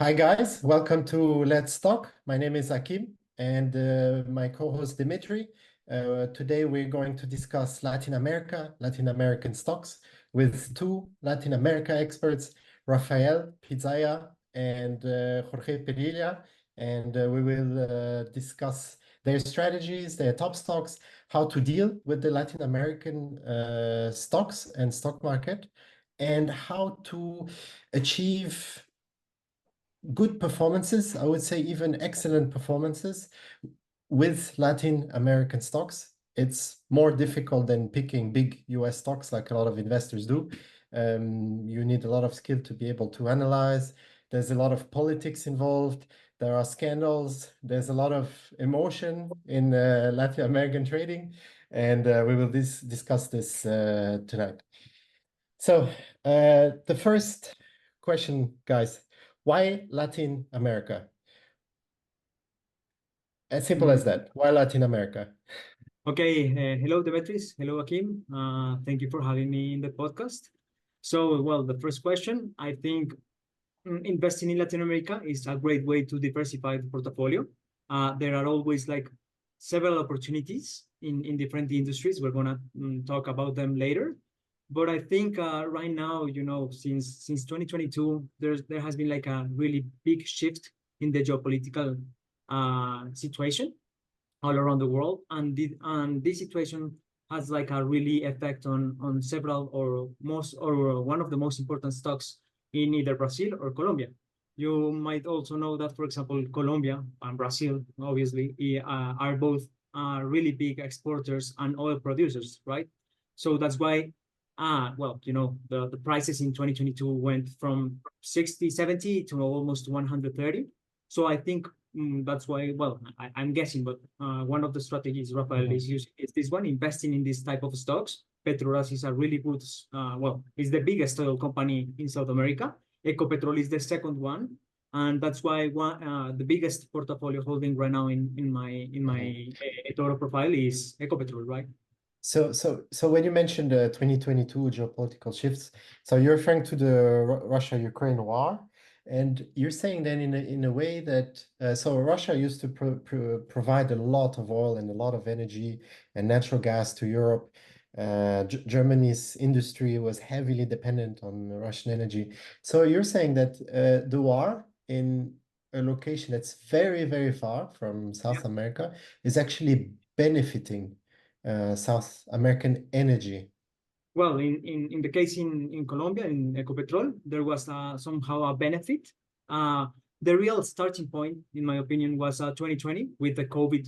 Hi guys, welcome to Let's Talk. My name is Akim and my co-host Dimitri. Today we're going to discuss Latin American stocks with two Latin America experts, Raphael Pizzaia and Jorge Perilla, and we will discuss their strategies, their top stocks, how to deal with the Latin American stocks and stock market, and how to achieve good performances, I would say even excellent performances with Latin American stocks. It's more difficult than picking big US stocks like a lot of investors do. You need a lot of skill to be able to analyze. There's a lot of politics involved. There are scandals. There's a lot of emotion in Latin American trading. And we will discuss this tonight. So the first question, guys, why Latin America? As simple as Mm, that. Why Latin America? Okay, hello Demetris, hello Akim. Thank you for having me in the podcast. So, well, the first question, I think investing in Latin America is a great way to diversify the portfolio. There are always like several opportunities in different industries. We're gonna talk about them later. But I think right now, since 2022, there has been like a really big shift in the geopolitical situation all around the world, and this situation has like a really effect on several or most or one of the most important stocks in either Brazil or Colombia. You might also know that, for example, Colombia and Brazil obviously are both really big exporters and oil producers, right? So that's why the prices in 2022 went from 60, 70 to almost 130. So I think that's why, well, I'm guessing, but one of the strategies Rafael Mhm. is using is this one, investing in this type of stocks. Petrobras is a really good, it's the biggest oil company in South America. Ecopetrol is the second one. And that's why the biggest portfolio holding right now in my Mhm. eToro profile is Ecopetrol, right? So when you mentioned the 2022 geopolitical shifts, so you're referring to the Russia-Ukraine war, and you're saying then in a way that so Russia used to provide a lot of oil and a lot of energy and natural gas to Europe. Germany's industry was heavily dependent on Russian energy. So you're saying that the war in a location that's very, very far from Yeah. South America is actually benefiting South American energy. Well, in the case in Colombia, in Ecopetrol, there was somehow a benefit. Uh, the real starting point, in my opinion, was 2020 with the COVID,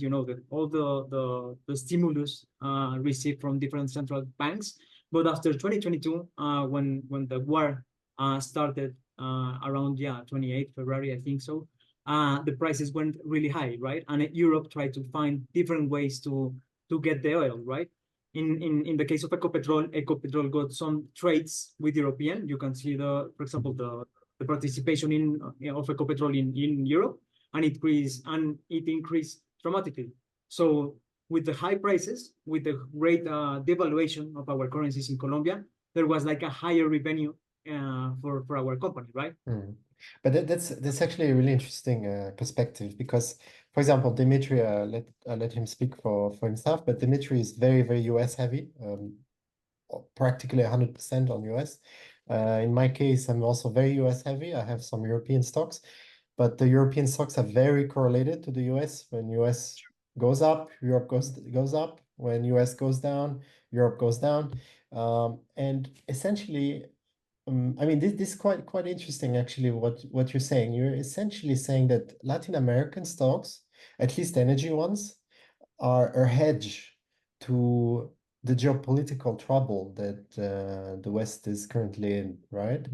all the stimulus received from different central banks. But after 2022, when the war started around 28 February, I think so, the prices went really high, right? And Europe tried to find different ways to get the oil, right? In the case of Ecopetrol got some trades with European. You can see for example, the participation of Ecopetrol in Europe, and it increased dramatically. So with the high prices, with the great devaluation of our currencies in Colombia, there was like a higher revenue for our company, right? Mm. But that's actually a really interesting perspective because, for example, Dimitri, let him speak for himself, but Dimitri is very, very US heavy, practically 100% on US. In my case, I'm also very US heavy. I have some European stocks, but the European stocks are very correlated to the US. When US goes up, Europe goes up. When US goes down, Europe goes down. And essentially, I mean, this is quite interesting, actually, what you're saying. You're essentially saying that Latin American stocks, at least energy ones, are a hedge to the geopolitical trouble that the West is currently in, right?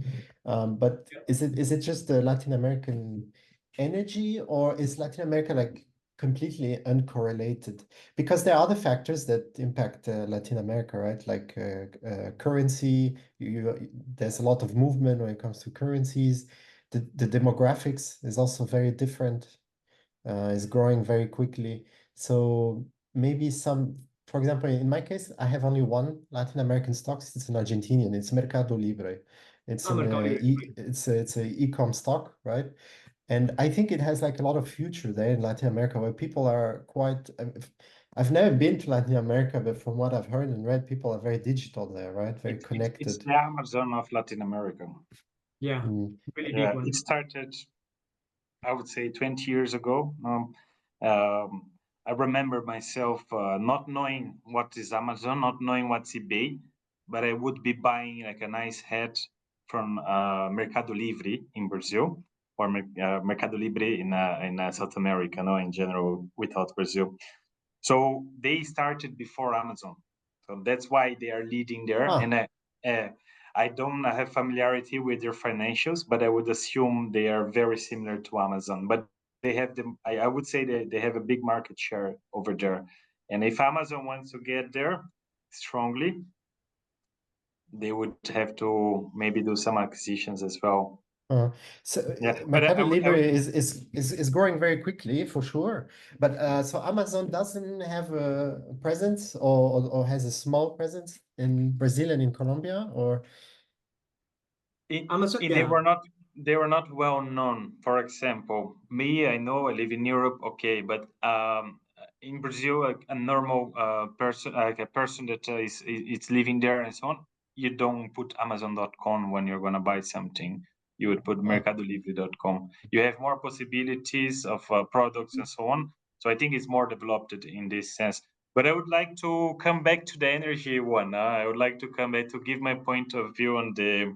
But is it just the Latin American energy, or is Latin America like completely uncorrelated? Because there are other factors that impact Latin America, right? Like currency. There's a lot of movement when it comes to currencies. The demographics is also very different. Is growing very quickly. So maybe for example, in my case, I have only one Latin American stock. It's an Argentinian. It's Mercado Libre. It's Mercado Libre. it's a e-com stock, right? And I think it has like a lot of future there in Latin America where people are quite. I've never been to Latin America, but from what I've heard and read, people are very digital there, right? Very It's connected. the Amazon of Latin America. Yeah, Mm. really Yeah, big one. it started, I would say, 20 years ago. I remember myself not knowing what is Amazon, not knowing what's eBay, but I would be buying like a nice hat from Mercado Livre in Brazil, or Mercado Libre in South America, no, in general, without Brazil. So they started before Amazon, so that's why they are leading there. Ah. And I don't have familiarity with their financials, but I would assume they are very similar to Amazon. But they have I would say that they have a big market share over there. And if Amazon wants to get there strongly, they would have to maybe do some acquisitions as well. So Yeah, but Mercado I Libre would, is growing very quickly for sure. But so Amazon doesn't have a presence or has a small presence in Brazil and in Colombia, or Amazon, they yeah. were not well known. For example, me, I know I live in Europe, okay, but in Brazil, a normal person, like a person that is living there and so on, you don't put Amazon.com when you're gonna buy something. You would put MercadoLibre.com. You have more possibilities of products and so on. So I think it's more developed in this sense. But I would like to come back to the energy one. I would like to come back to give my point of view on the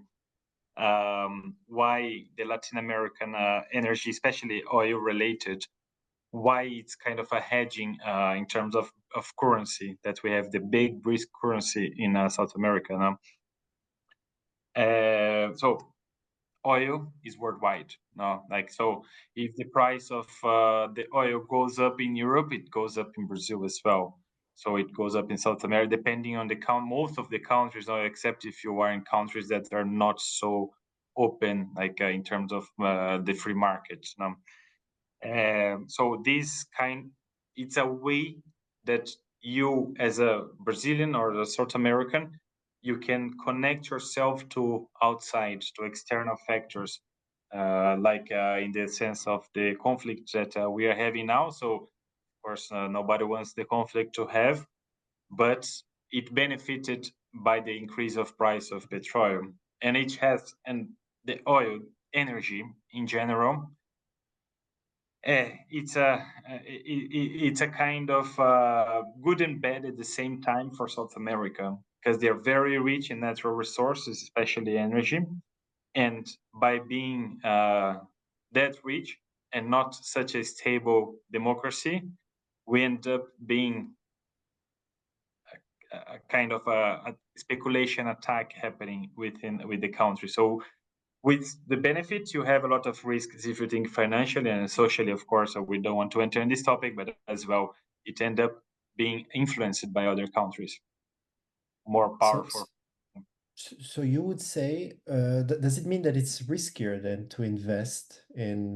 why the Latin American energy, especially oil related, why it's kind of a hedging in terms of currency, that we have the big risk currency in South America now. So oil is worldwide now, like, so if the price of the oil goes up in Europe, it goes up in Brazil as well. So it goes up in South America, depending on the count. Most of the countries, except if you are in countries that are not so open, like in terms of the free market. So this it's a way that you, as a Brazilian or a South American, you can connect yourself to outside, to external factors, like in the sense of the conflict that we are having now. So, of course, nobody wants the conflict to have, but it benefited by the increase of price of petroleum, and it has, and the oil energy in general. It's a kind of good and bad at the same time for South America, because they're very rich in natural resources, especially energy. And by being that rich and not such a stable democracy, we end up being a kind of a speculation attack happening with the country. So with the benefits, you have a lot of risks if you think financially and socially, of course. So we don't want to enter in this topic, but as well, it end up being influenced by other countries, more so powerful. so you would say, does it mean that it's riskier than to invest in,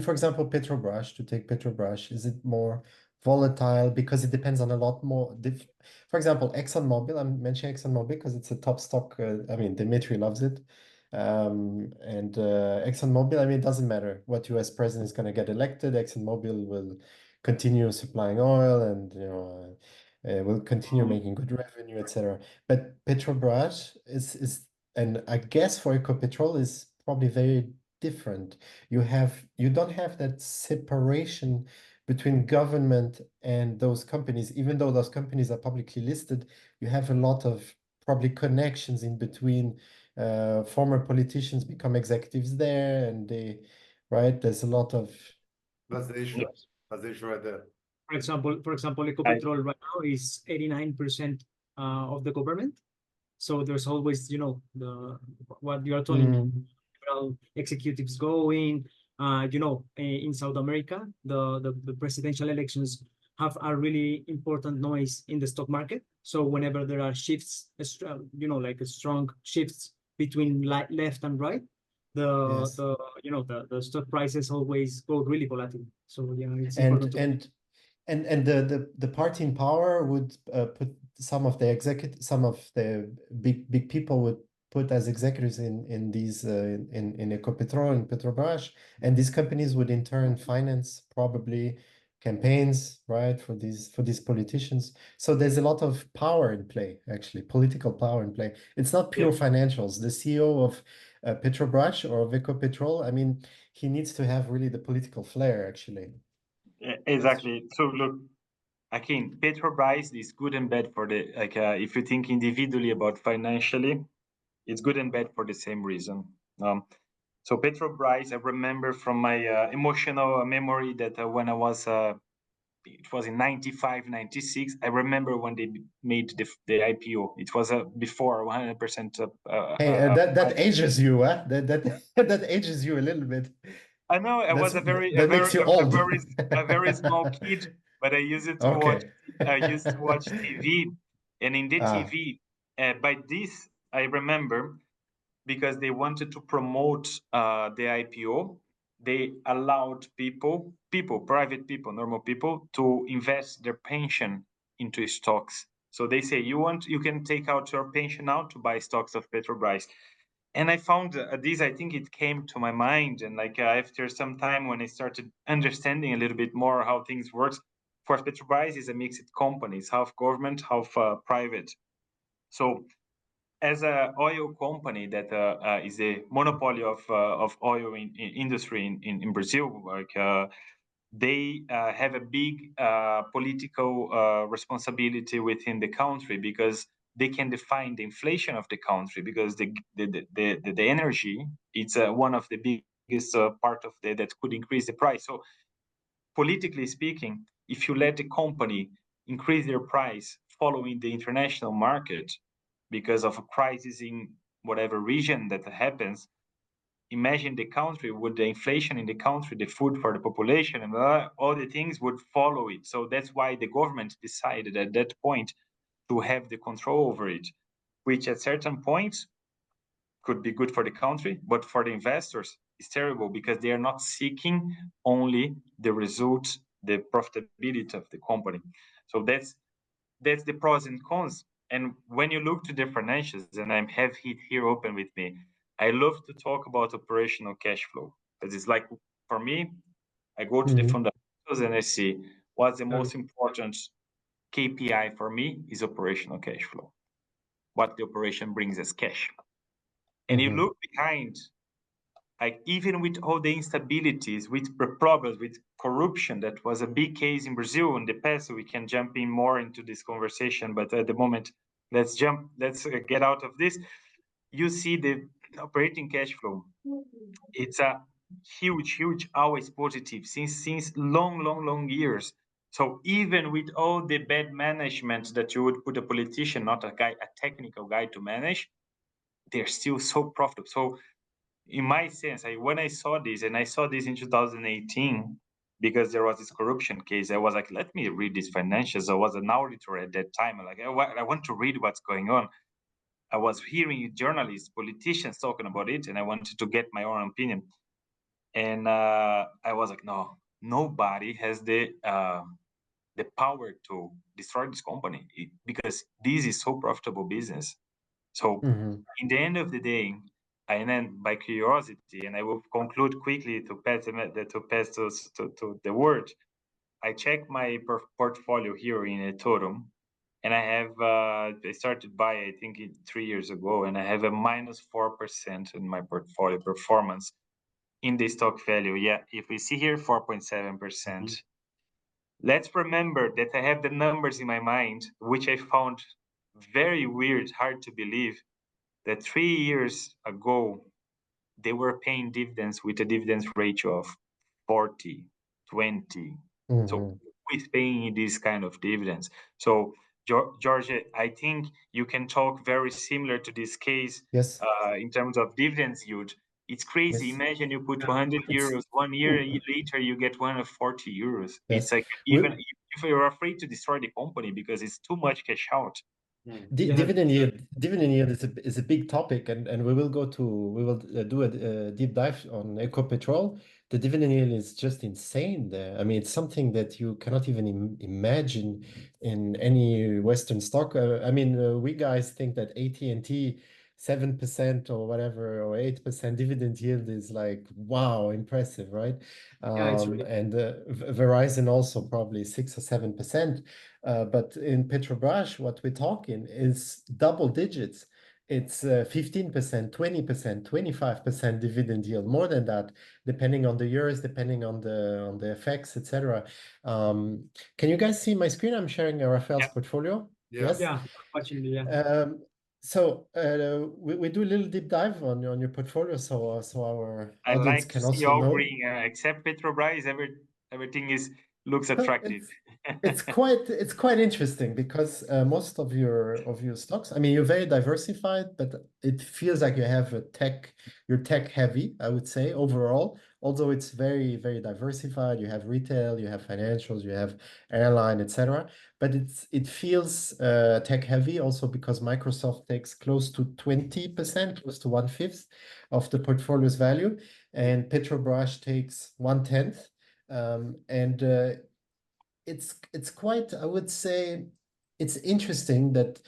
for example, Petrobras, to take Petrobras? Is it more volatile because it depends on a lot more? For example, ExxonMobil, I'm mentioning ExxonMobil because it's a top stock. I mean, Dimitri loves it. And ExxonMobil, I mean, it doesn't matter what US president is going to get elected. ExxonMobil will continue supplying oil and, will continue making good revenue, etc. But Petrobras and I guess for Ecopetrol is probably very different. You don't have that separation between government and those companies, even though those companies are publicly listed. You have a lot of probably connections in between. Former politicians become executives there, and right, there's a lot of. That's the issue. Yes. That's the issue right there. For example, Ecopetrol right now is 89% of the government. So there's always, what you are telling me, several executives going. In South America, the presidential elections have a really important noise in the stock market. So whenever there are shifts, like a strong shifts between left and right, Yes. the stock prices always go really volatile. So it's And important to. and the party in power would put some of the big people would put as executives in these in Ecopetrol and Petrobras, and these companies would in turn finance probably campaigns, right, for these politicians. So there's a lot of power in play, actually, political power in play. It's not pure financials. The CEO of Petrobras or of Ecopetrol, I mean, he needs to have really the political flair, actually. Exactly. So look, Akin, Petrobras is good and bad for the if you think individually about financially, it's good and bad for the same reason. So Petrobras, I remember from my emotional memory that when I was it was in 95, 96. I remember when they made the IPO. It was before 100%. Hey, that ages you, huh? That ages you a little bit. I know I was that makes you old. a very small kid, but I used to watch. Okay. I used to watch TV, and in the TV, by this I remember because they wanted to promote the IPO. They allowed people, private people, normal people, to invest their pension into stocks. So they say you can take out your pension now to buy stocks of Petrobras. And I found this, I think it came to my mind, and after some time when I started understanding a little bit more how things works, for Petrobras is a mixed company, it's half government, half private. So as a oil company that is a monopoly of oil in industry in Brazil, they have a big political responsibility within the country because they can define the inflation of the country because the energy it's one of the biggest part of that could increase the price. So politically speaking, if you let the company increase their price following the international market because of a crisis in whatever region that happens, imagine the country with the inflation in the country, the food for the population, and all the things would follow it. So that's why the government decided at that point to have the control over it, which at certain points could be good for the country, but for the investors, it's terrible because they are not seeking only the results, the profitability of the company. So that's the pros and cons. And when you look to the financials, and I have it here open with me, I love to talk about operational cash flow because it's like for me, I go to the fundamentals and I see what's the most important KPI for me is operational cash flow. What the operation brings as cash. And you look behind, like even with all the instabilities, with the problems, with corruption, that was a big case in Brazil in the past. We can jump in more into this conversation, but at the moment, let's get out of this. You see the operating cash flow. It's a huge, always positive since long years. So even with all the bad management that you would put a politician, not a technical guy to manage, they're still so profitable. So in my sense, when I saw this, and I saw this in 2018, because there was this corruption case, I was like, let me read these financials. I was an auditor at that time. I'm like, I want to read what's going on. I was hearing journalists, politicians talking about it, and I wanted to get my own opinion. And I was like, no, nobody has the power to destroy this company because this is so profitable business. So in the end of the day, and then by curiosity, and I will conclude quickly to pass to the word. I check my portfolio here in eToro, and I have I started by I think 3 years ago, and I have a -4% in my portfolio performance in the stock value. Yeah, if we see here 4.7%. Let's remember that I have the numbers in my mind, which I found very weird, hard to believe, that 3 years ago, they were paying dividends with a dividends ratio of 40, 20. So who is paying these kind of dividends? So Jorge, I think you can talk very similar to this case in terms of dividends yield. It's crazy. Yes. Imagine you put 200 euros 1 year later, you get 140 euros. Yes. It's like even if you're afraid to destroy the company because it's too much cash out. Dividend yield is a big topic, and we will do a deep dive on Ecopetrol. The dividend yield is just insane there. I mean, it's something that you cannot even imagine in any Western stock. I mean, we guys think that AT&T 7% or whatever, or 8% dividend yield is like, wow, impressive, right? Yeah, it's really And Verizon also probably 6 or 7%. But in Petrobras, what we're talking is double digits. It's 15%, 20%, 25% dividend yield, more than that, depending on the years, depending on the effects, etc. Can you guys see my screen? I'm sharing Raphael's Yeah. portfolio. Yeah. Yes. yeah, watching the So we do a little deep dive on your portfolio, so our I audience like to can see also all know. green, except Petrobras. Everything looks attractive. It's quite interesting because most of your stocks, I mean, you're very diversified, but it feels like you have you're tech heavy, I would say, overall. Although it's very, very diversified. You have retail, you have financials, you have airline, etc. But it feels tech heavy also because Microsoft takes close to 20%, close to 1/5 of the portfolio's value, and Petrobras takes 1/10. And it's quite, I would say, it's interesting that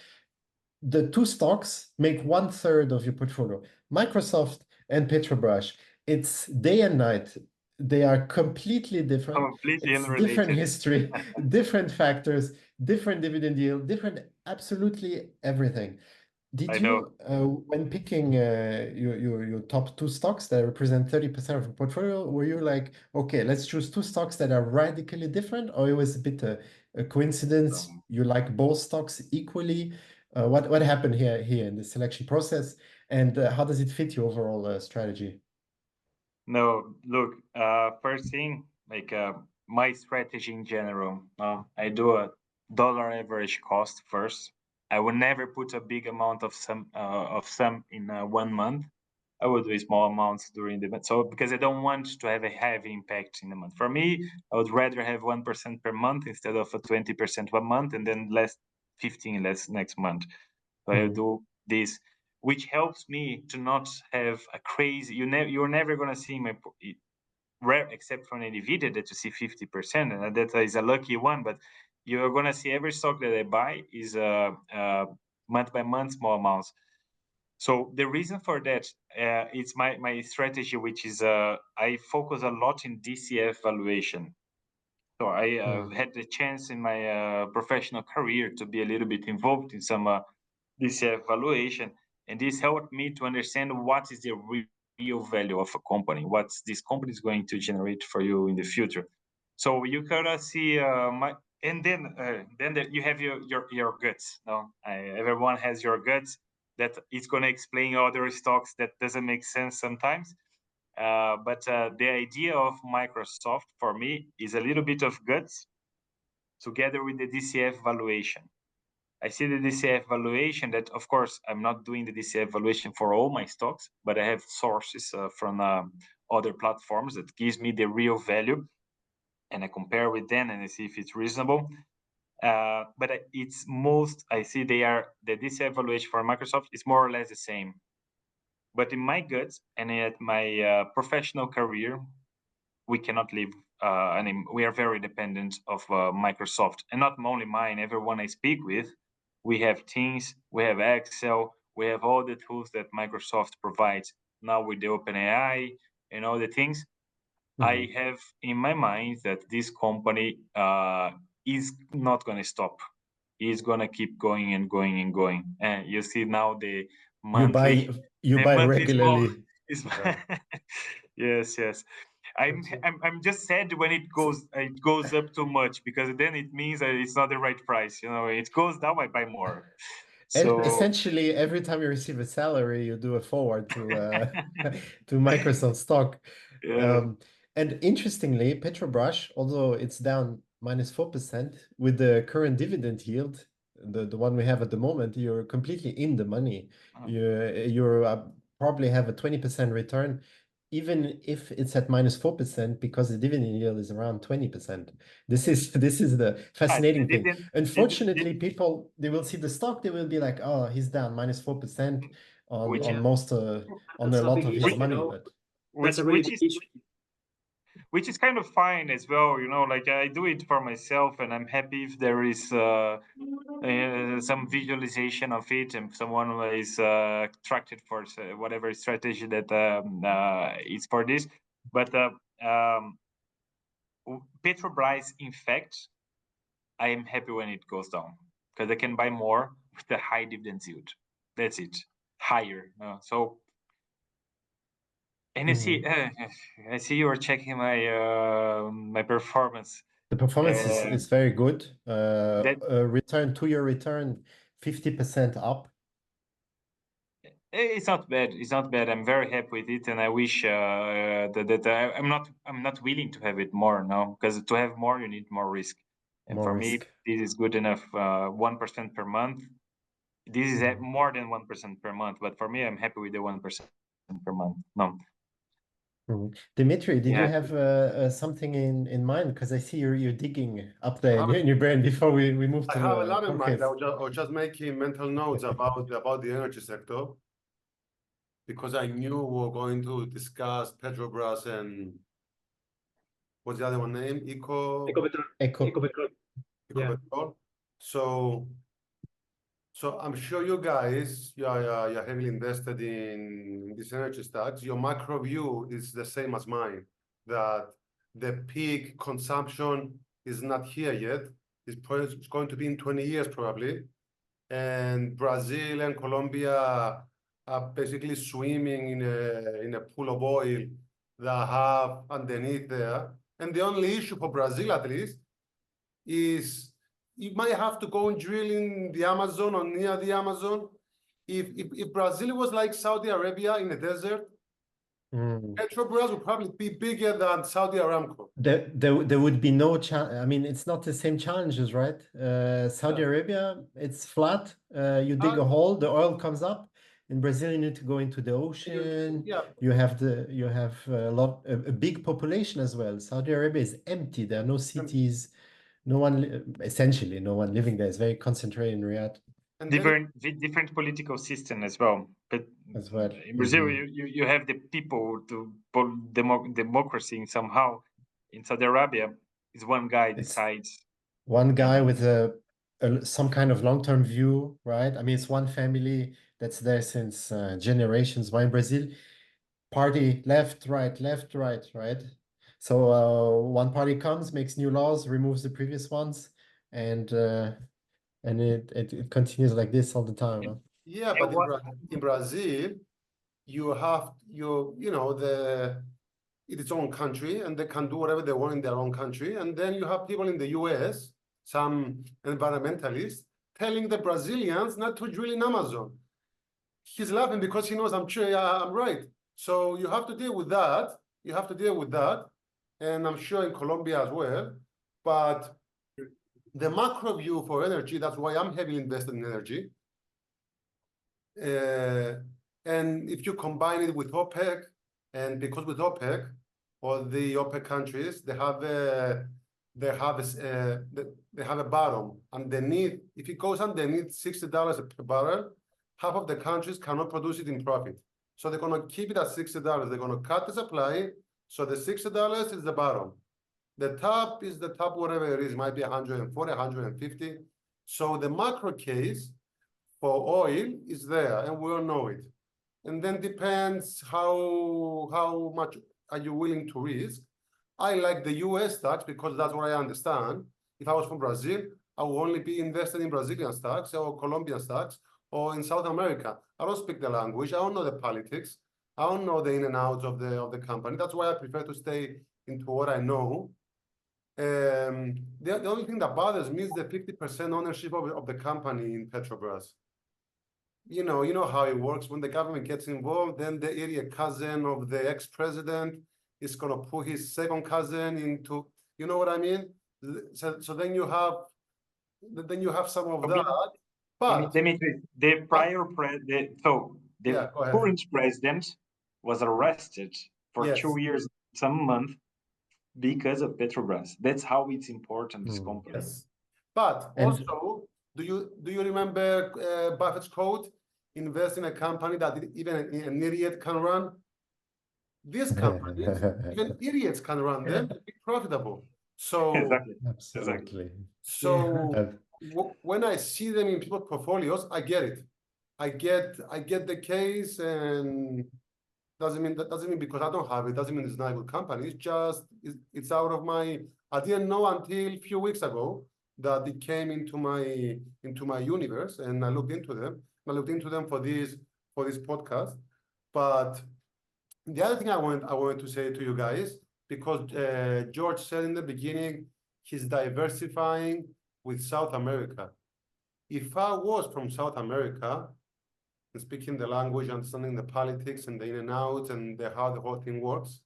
the two stocks make 1/3 of your portfolio. Microsoft and Petrobras, it's day and night. They are completely different. Completely It's different unrelated. history, different factors, different dividend yield, different absolutely everything. Did I know. you, when picking your top two stocks that represent 30% of your portfolio, were you like, okay, let's choose two stocks that are radically different, or it was a bit a coincidence? You like both stocks equally? What happened here in the selection process, and how does it fit your overall strategy? No, look, first thing, like my strategy in general, I do a dollar average cost first. I will never put a big amount of some in 1 month. I would do small amounts during the month. So because I don't want to have a heavy impact in the month. For me, I would rather have 1% per month instead of a 20% 1 month and then less 15 less next month. So I do this, which helps me to not have a crazy. You're never gonna see my rare, except for an Nvidia that you see 50%, and that is a lucky one. But you're gonna see every stock that I buy is month by month small amounts. So the reason for that, it's my strategy, which is I focus a lot in DCF valuation. So I had the chance in my professional career to be a little bit involved in some DCF valuation, and this helped me to understand what is the real value of a company, what this company is going to generate for you in the future. So you gotta see and then you have your guts. No, everyone has your guts that is gonna explain other stocks that doesn't make sense sometimes. But the idea of Microsoft for me is a little bit of guts together with the DCF valuation. I see the DCF valuation that, of course, I'm not doing the DCF valuation for all my stocks, but I have sources from other platforms that gives me the real value, and I compare with them and I see if it's reasonable. But it's most, I see the DCF valuation for Microsoft is more or less the same. But in my guts and at my professional career, we cannot live. We are very dependent of Microsoft, and not only mine. Everyone I speak with, we have Teams, we have Excel, we have all the tools that Microsoft provides. Now with the OpenAI and all the things, I have in my mind that this company is not going to stop. It's going to keep going and going and going. And you see now the monthly, you the buy monthly regularly. Yes. I'm just sad when it goes up too much, because then it means that it's not the right price. It goes down, I buy more. So Essentially, every time you receive a salary, you do a forward to to Microsoft stock. yeah. And interestingly, Petrobras, although it's down -4%, with the current dividend yield, the one we have at the moment, you're completely in the money. You're probably have a 20% return, even if it's at -4%, because the dividend yield is around 20%. This is the fascinating thing. Unfortunately, people, they will see the stock, they will be like, oh, he's down -4% on most on That's a a lot big of issue, his money. But That's a really big issue. which is kind of fine as well. Like I do it for myself, and I'm happy if there is some visualization of it, and someone is attracted for whatever strategy that is for this. But Petrobras, in fact, I am happy when it goes down because I can buy more with the high dividend yield. That's it, higher. So, and you see, I see you are checking my performance. The performance is very good. That Return, 2-year return, 50% up. It's not bad. It's not bad. I'm very happy with it, and I wish that I'm not willing to have it more now, because to have more you need more risk, and More for risk. me this is good enough. 1% per month. This is more than 1% per month, but for me I'm happy with the 1% per month. No. Dimitri, did you Yeah. have something in mind? Because I see you're digging up there in your brain before we move to I have a lot in mind. Jorge's. I was just making mental notes about the energy sector, because I knew we were going to discuss Petrobras and what's the other one name? Ecopetrol. Eco. Ecopetrol. Yeah. Ecopetrol. So I'm sure you guys, you're heavily invested in these energy stocks. Your macro view is the same as mine, that the peak consumption is not here yet. It's going to be in 20 years probably. And Brazil and Colombia are basically swimming in a pool of oil that have underneath there. And the only issue for Brazil, at least, is you might have to go and drill in the Amazon or near the Amazon. If Brazil was like Saudi Arabia in the desert, Petrobras would probably be bigger than Saudi Aramco. There would be no challenge. I mean, it's not the same challenges, right? Saudi Arabia, it's flat. You dig a hole, the oil comes up. In Brazil, you need to go into the ocean. You have a big population as well. Saudi Arabia is empty. There are no cities. Essentially no one living there. It's very concentrated in Riyadh. And different political system as well. But as well. In Brazil, you have the people to democracy somehow. In Saudi Arabia, it's one guy decides. One guy with some kind of long-term view, right? I mean, it's one family that's there since generations. While in Brazil, party left, right, right? So one party comes, makes new laws, removes the previous ones, and it continues like this all the time. Huh? Yeah, but in Brazil, you have its own country, and they can do whatever they want in their own country. And then you have people in the US, some environmentalists, telling the Brazilians not to drill in Amazon. He's laughing because he knows I'm right. So you have to deal with that. And I'm sure in Colombia as well. But the macro view for energy, that's why I'm heavily invested in energy. And if you combine it with OPEC, and because with OPEC, all the OPEC countries, they have a bottom underneath. If it goes underneath $60 per barrel, half of the countries cannot produce it in profit. So they're going to keep it at $60. They're going to cut the supply. So the $60 is the bottom. The top is the top, whatever it is, might be 140, 150. So the macro case for oil is there, and we all know it. And then depends how much are you willing to risk. I like the US stocks because that's what I understand. If I was from Brazil, I would only be invested in Brazilian stocks or Colombian stocks or in South America. I don't speak the language. I don't know the politics. I don't know the in and outs of the company. That's why I prefer to stay into what I know. The only thing that bothers me is the 50% ownership of the company in Petrobras. You know how it works. When the government gets involved, then the idiot cousin of the ex-president is going to put his second cousin into, you know what I mean? So then you have some of that. But Demetri, the current president was arrested for 2 years, some month, because of Petrobras. That's how it's important, this company. Yes. But also, do you remember Buffett's quote? Invest in a company that even an idiot can run. these companies, even idiots can run them and be profitable. So Exactly. Absolutely. when I see them in people's portfolios, I get it. I get the case, and doesn't mean because I don't have it, doesn't mean it's not a good company. It's just it's out of my. I didn't know until a few weeks ago that it came into my universe, and I looked into them. I looked into them for this podcast. But the other thing I wanted to say to you guys, because George said in the beginning, he's diversifying with South America. If I was from South America, and speaking the language, understanding the politics and the in and out and how the whole thing works,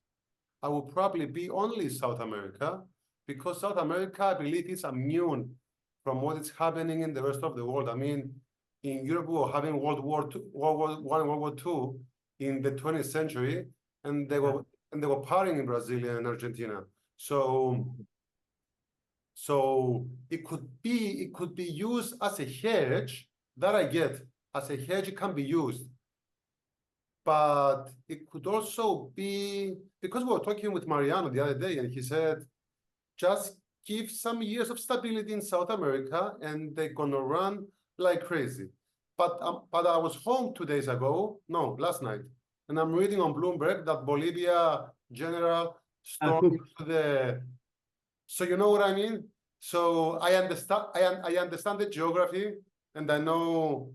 I would probably be only South America, because South America, I believe, is immune from what is happening in the rest of the world. I mean, in Europe, we were having World War II, World War I, World War II in the 20th century, and they were partying in Brazil and Argentina. So it could be used as a hedge. That I get. As a hedge, it can be used. But it could also be, because we were talking with Mariano the other day, and he said, just give some years of stability in South America, and they're gonna run like crazy. But I was home 2 days ago, no, last night, and I'm reading on Bloomberg that Bolivia general stormed to the. So you know what I mean? So I understand. I understand the geography, and I know.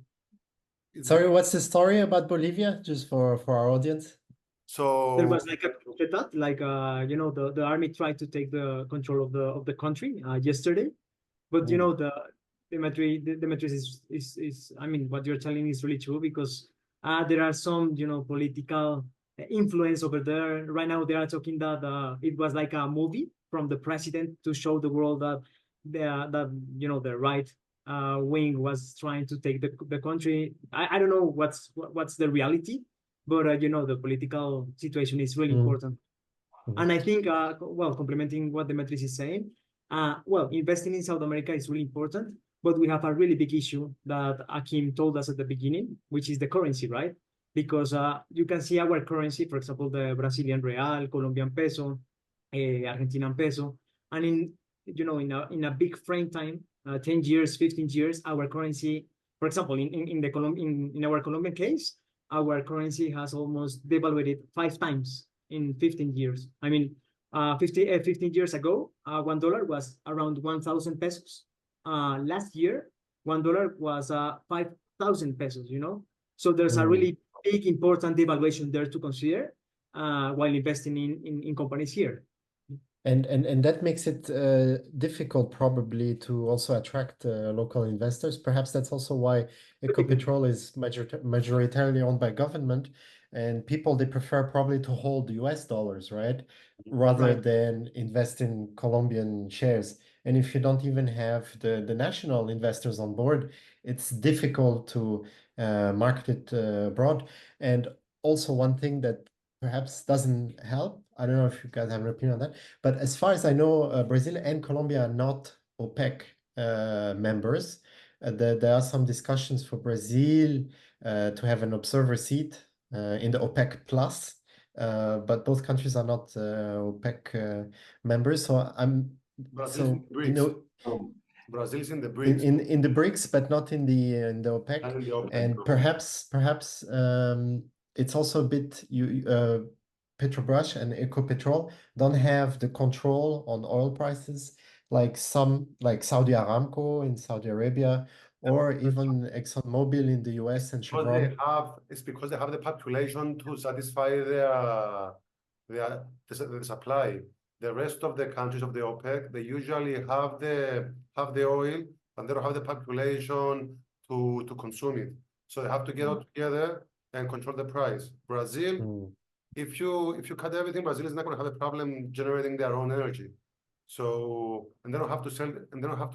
Sorry, what's the story about Bolivia, just for our audience? So there was like a coup d'etat, like you know, the army tried to take the control of the country yesterday, but you know, Demetris is I mean, what you're telling is really true, because there are some, you know, political influence over there. Right now they are talking that it was like a movie from the president to show the world that that you know, the right wing was trying to take the country. I don't know what's the reality, but you know, the political situation is really important. And I think, well, complementing what Demetris is saying, well, investing in South America is really important, but we have a really big issue that Akim told us at the beginning, which is the currency, right? Because you can see our currency, for example, the Brazilian real, Colombian peso, Argentinian peso, and you know, in a big frame time, 10 years, 15 years, our currency, for example, in our Colombian case, our currency has almost devaluated 5 times in 15 years. I mean, 15 years ago, $1 was around 1,000 pesos. Last year, $1 was 5,000 pesos, you know? So there's a really big, important devaluation there to consider while investing in companies here. And that makes it difficult probably to also attract local investors. Perhaps that's also why Ecopetrol is majoritarily owned by government, and people, they prefer probably to hold US dollars, right? Rather than invest in Colombian shares. And if you don't even have the national investors on board, it's difficult to market it abroad. And also one thing that perhaps doesn't help, I don't know if you guys have an opinion on that, but as far as I know, Brazil and Colombia are not OPEC members. There are some discussions for Brazil to have an observer seat in the OPEC plus, but both countries are not OPEC members. So Brazil is in the BRICS. In the BRICS, but not in the OPEC. And in the OPEC. And perhaps it's also a bit Petrobras and Ecopetrol don't have the control on oil prices like some, like Saudi Aramco in Saudi Arabia, or even ExxonMobil in the US and Chevron. It's because they have the population to satisfy the supply. The rest of the countries of the OPEC, they usually have the oil, and they don't have the population to consume it. So they have to get all together and control the price. Brazil, if you cut everything, Brazil is not going to have a problem generating their own energy. So, and they don't have to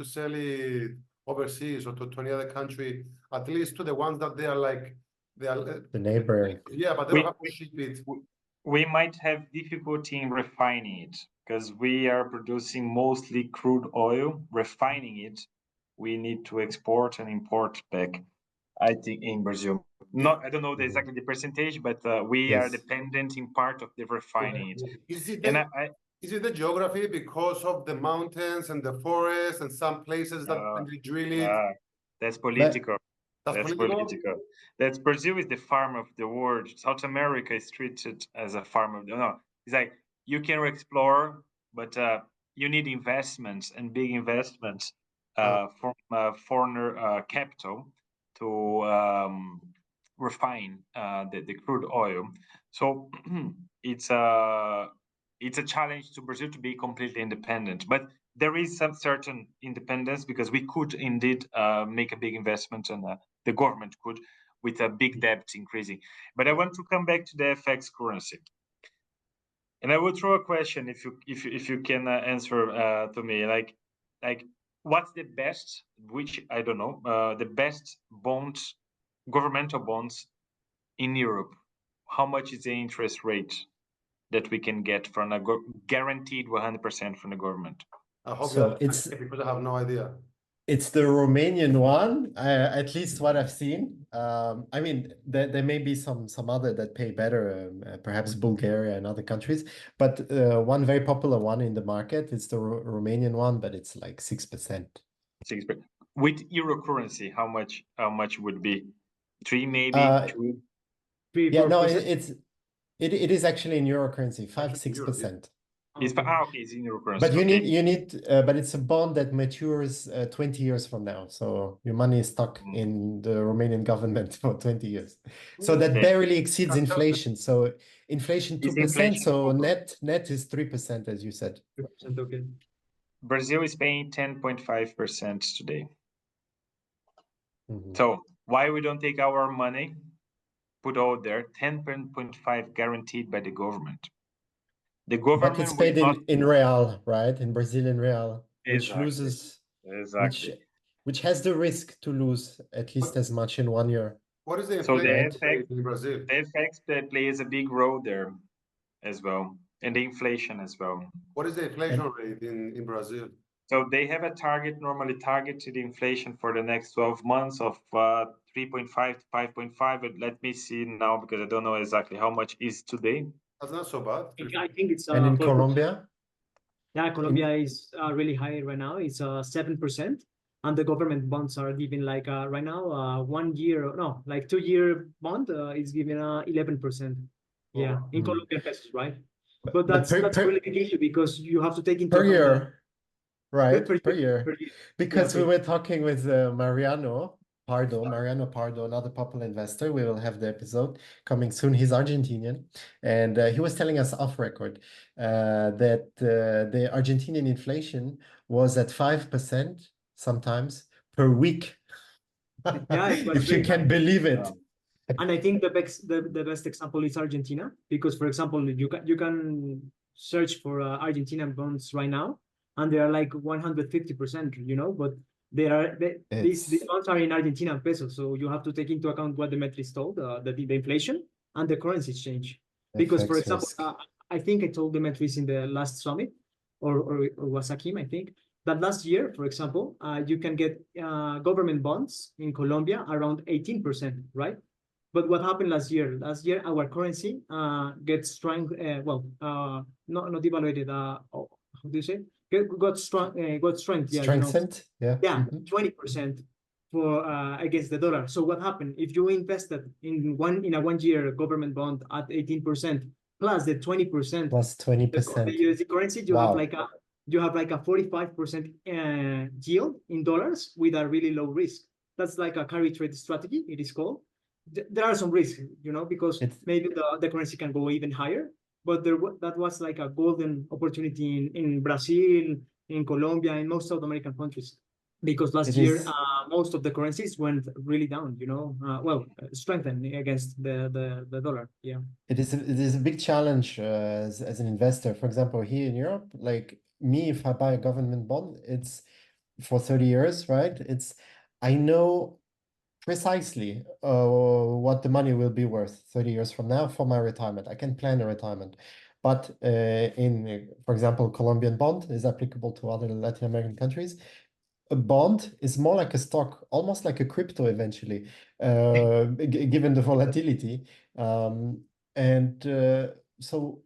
sell it overseas or to any other country, at least to the ones that they are the neighbor. Yeah, but they don't have to ship it. We might have difficulty in refining it because we are producing mostly crude oil. Refining it, we need to export and import back. I think, in Brazil. Not, I don't know exactly the percentage, but we are Yes. dependent in part of the refining it. Is it And the, is it the geography because of the mountains and the forests and some places that when they drill it? That's political. That's That's political? political. That's Brazil is the farm of the world. South America is treated as a farm of the no. It's like you can explore, but you need investments and big investments from foreigner capital to refine the crude oil. So it's a challenge to Brazil to be completely independent, but there is some certain independence because we could indeed make a big investment, and the government could, with a big debt increasing. But I want to come back to the FX currency, and I will throw a question if you can answer to me, like what's the best, which I don't know, the best bonds, governmental bonds in Europe? How much is the interest rate that we can get from a guaranteed 100% from the government? I hope So you because I have no idea. It's the Romanian one, at least what I've seen. I mean, there may be some other that pay better, perhaps Bulgaria and other countries. But one very popular one in the market is the Romanian one, but it's like 6%. 6%. With euro currency, how much would be? 3 maybe? 2? 3, Yeah, no, 4%? it is actually in euro currency, 5-6%. It's okay, it's in euro currency. But you okay. need but it's a bond that matures 20 years from now. So your money is stuck in the Romanian government for 20 years. So that Okay. barely exceeds inflation. So inflation 2%, inflation so over. net is 3%, as you said. 3%, okay. Brazil is paying 10.5% today. Mhm. So why we don't take our money, put out there, 10.5 guaranteed by the government? The government But it's will paid not in real, right? In Brazilian real, which Exactly. loses, exactly. which has the risk to lose at least as much in 1 year. What is the So the inflation FX, rate in Brazil? the FX plays a big role there as well, and the inflation as well. What is the inflation rate in Brazil? So they have a target, normally targeted inflation for the next 12 months of 3.5 to 5.5. But let me see now, because I don't know exactly how much is today. That's not so bad. I think it's And in 4%. Colombia? Yeah, Colombia is really high right now. It's 7%, and the government bonds are giving like right now 1 year, no, like 2-year bond is giving 11%. Yeah, in Colombian pesos, right? But that's a really big issue because you have to take into per account year, right? per year. per year. Because Yeah, we were talking with Mariano Pardo, another popular investor. We will have the episode coming soon. He's Argentinian, and he was telling us off record that the Argentinian inflation was at 5% sometimes per week. Yeah, it was If you really can high. believe it. And I think the best example is Argentina, because for example, you can search for Argentinian bonds right now, and they are like 150%, but these bonds are in Argentinian pesos, so you have to take into account what Demetris told, the inflation and the currency exchange. Because for FX example, risk. I think I told Demetris in the last summit, or was Akim, I think, that last year, for example, you can get government bonds in Colombia around 18%, right? But what happened last year? Last year, our currency gets strong. Not devaluated. How do you say? Got strong. Got strength. Yeah, Strengthened. Yeah. Yeah, 20% for against the dollar. So what happened if you invested in a 1 year government bond at 18% plus the 20% Plus 20%. the USD currency? You have like a 45% yield in dollars with a really low risk. That's like a carry trade strategy. It is called. There are some risks, because maybe the currency can go even higher. But that was like a golden opportunity in Brazil, in Colombia, in most South American countries, because last year most of the currencies went really down. Strengthened against the dollar. Yeah, it is a big challenge as an investor. For example, here in Europe, like me, if I buy a government bond, it's for 30 years, right? I know precisely what the money will be worth 30 years from now for my retirement. I can plan a retirement. But for example, Colombian bond is applicable to other Latin American countries. a bond is more like a stock, almost like a crypto eventually, given the volatility. So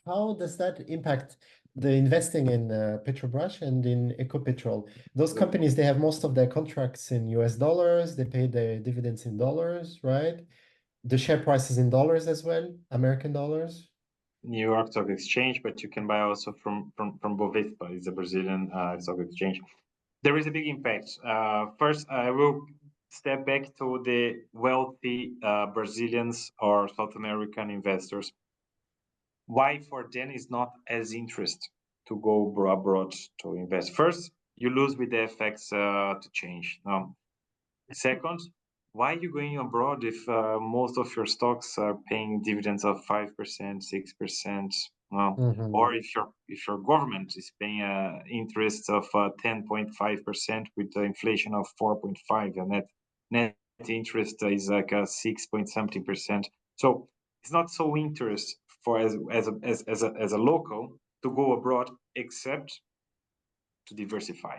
how does that impact the investing in Petrobras and in Ecopetrol? Those companies, they have most of their contracts in US dollars, they pay their dividends in dollars, right? The share price is in dollars as well, American dollars. New York Stock Exchange, but you can buy also from Bovespa, it's a Brazilian stock exchange. There is a big impact. First, I will step back to the wealthy Brazilians or South American investors. Why for them is not as interest to go abroad to invest? First, you lose with the FX to change. Second, why are you going abroad if most of your stocks are paying dividends of 5%, 6%? Or if your government is paying interest of 10.5% with the inflation of 4.5, and net interest is like a 6 point something percent. So it's not so interest for as a local to go abroad, except to diversify.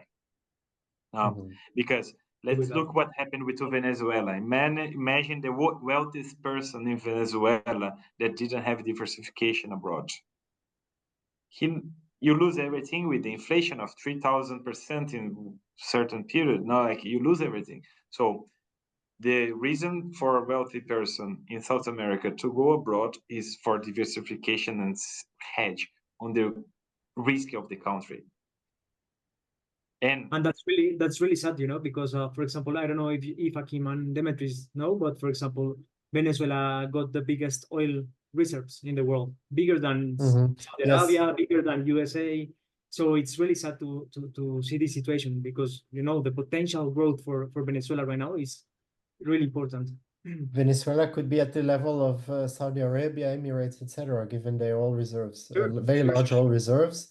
Because let's look what happened with Venezuela. Imagine the wealthiest person in Venezuela that didn't have diversification abroad. You lose everything with the inflation of 3,000% in certain period. Now, like you lose everything. So the reason for a wealthy person in South America to go abroad is for diversification and hedge on the risk of the country. And that's really sad, because for example, I don't know if Akim and Demetris know, but for example, Venezuela got the biggest oil reserves in the world, bigger than Saudi Arabia, bigger than USA. So it's really sad to see this situation, because the potential growth for Venezuela right now is really important. Venezuela could be at the level of Saudi Arabia, Emirates, etc., given their oil reserves, very large oil reserves.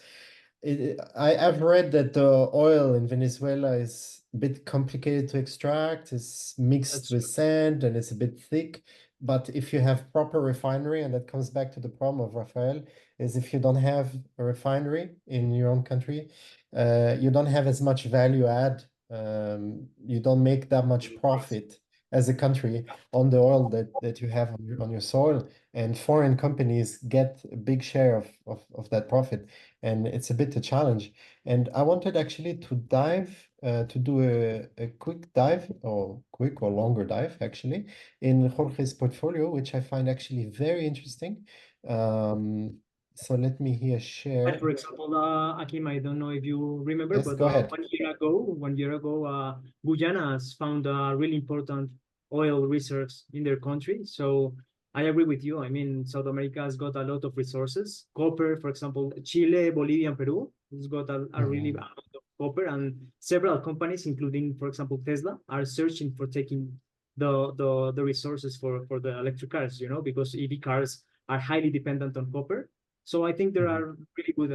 I've read that the oil in Venezuela is a bit complicated to extract. It's mixed with sand and it's a bit thick. But if you have proper refinery, and that comes back to the problem of Raphael, is if you don't have a refinery in your own country, you don't have as much value add. You don't make that much profit as a country on the oil that you have on your soil, and foreign companies get a big share of that profit, and it's a bit a challenge. And I wanted actually to do a quick dive, or quick or longer dive actually, in Jorge's portfolio, which I find actually very interesting. So let me here share. But for example, Akim, I don't know if you remember, Yes, but go ahead. 1 year ago, Guyana has found really important oil reserves in their country. So I agree with you. I mean, South America has got a lot of resources. Copper, for example, Chile, Bolivia, and Peru has got a really lot of copper, and several companies, including, for example, Tesla, are searching for taking the resources for the electric cars, because EV cars are highly dependent on copper. So I think there are really good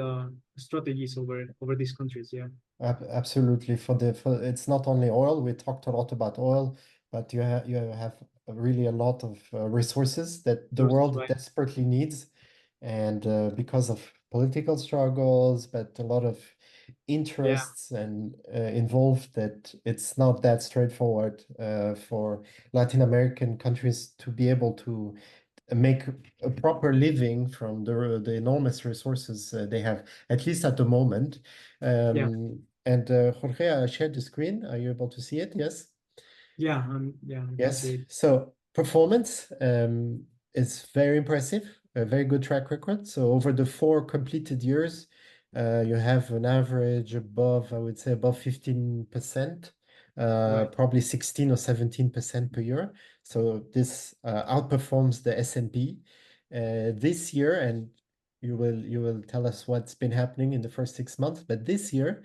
strategies over these countries. Yeah. Absolutely. For it's not only oil. We talked a lot about oil, but you have really a lot of resources that the world desperately needs, and because of political struggles, but a lot of interests and involved, that it's not that straightforward for Latin American countries to be able to make a proper living from the enormous resources they have, at least at the moment. And Jorge, I shared the screen. Are you able to see it? Yes? Yeah, I can see it. So performance is very impressive, a very good track record. So over the 4 completed years, you have an average above, I would say, above 15%, probably 16 or 17% per year. So this outperforms the S&P this year, and you will tell us what's been happening in the first 6 months. But this year,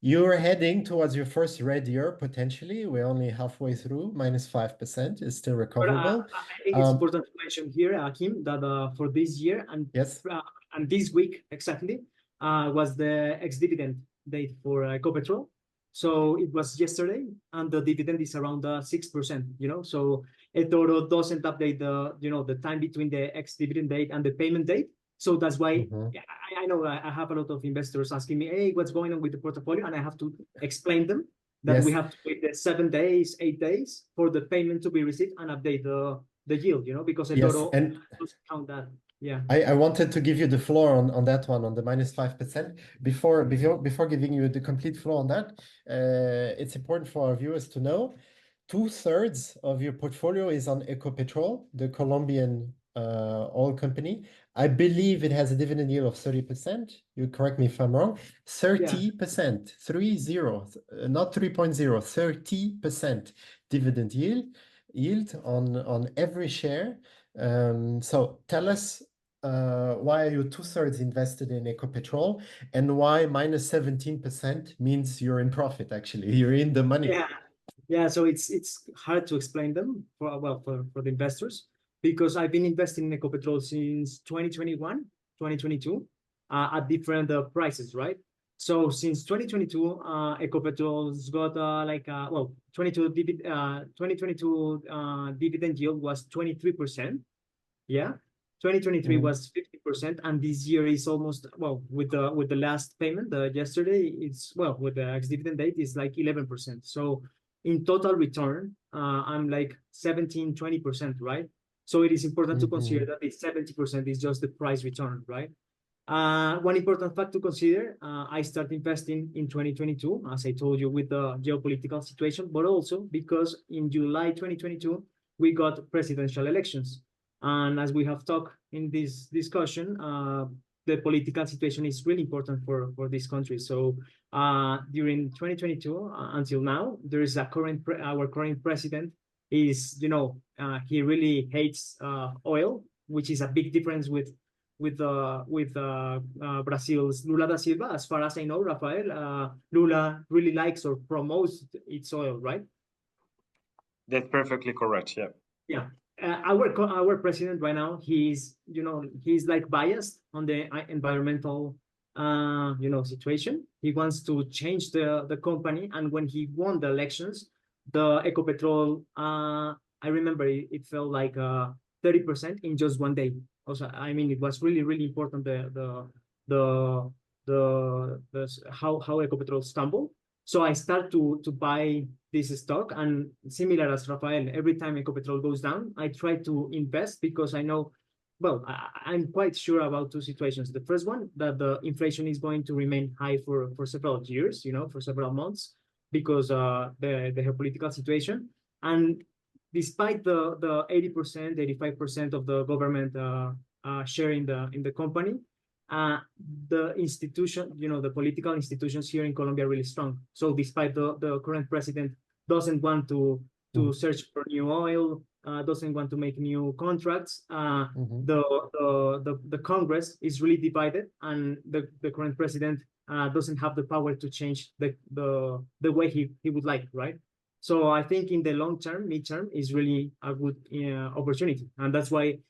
you're heading towards your first red year, potentially. We're only halfway through. -5% is still recoverable. I think it's important to mention here, Akim, that for this year and this week exactly was the ex-dividend date for Ecopetrol. So it was yesterday, and the dividend is around 6%. So eToro doesn't update the time between the ex-dividend date and the payment date. So that's why Mhm. I know I have a lot of investors asking me, hey, what's going on with the portfolio? And I have to explain them that we Yes. have to wait the 7 days, 8 days for the payment to be received and update the yield, because Yes, eToro and doesn't count that. Yeah. I wanted to give you the floor on that one, on the -5%. Before giving you the complete floor on that, it's important for our viewers to know 2/3 of your portfolio is on Ecopetrol, the Colombian oil company. I believe it has a dividend yield of 30%. You correct me if I'm wrong. 30%, 30, not 3.0, 30% dividend yield on every share. So tell us, why are you 2/3 invested in Ecopetrol, and why -17% means you're in profit, actually. You're in the money. Yeah, so it's hard to explain them for the investors, because I've been investing in Ecopetrol since 2021, 2022, at different prices, right? So since 2022, Ecopetrol's got 2022 dividend yield was 23%. Yeah. 2023 was 50%, and this year is almost, with the last payment yesterday, it's with the ex-dividend date is like 11%. So in total return, I'm like 17-20%, right? So it is important to consider that the 70% is just the price return, right? One important fact to consider, I started investing in 2022, as I told you, with the geopolitical situation, but also because in July 2022, we got presidential elections. And as we have talked in this discussion, the political situation is really important for this country. So during 2022 until now, there is our current president is, he really hates oil, which is a big difference with Brazil's Lula da Silva. As far as I know, Rafael, Lula really likes or promotes its oil, right? That's perfectly correct. Yeah. Yeah. Our president right now, he's like biased on the environmental situation. He wants to change the company, and when he won the elections, the Ecopetrol, I remember it felt like 30% in just one day. Also, I mean, it was really, really important how Ecopetrol stumbled. So I start to buy this stock, and similar as Rafael, every time Ecopetrol goes down, I try to invest, because I know, I'm quite sure about two situations. The first one, that the inflation is going to remain high for several years, for several months, because the geopolitical situation. And despite the 80%, 85% of the government share in the company, the institution, the political institutions here in Colombia are really strong. So despite the current president doesn't want to search for new oil, doesn't want to make new contracts, the Congress is really divided, and the current president doesn't have the power to change the way he would like, right? So I think in the long term, midterm, is really a good opportunity. And that's why,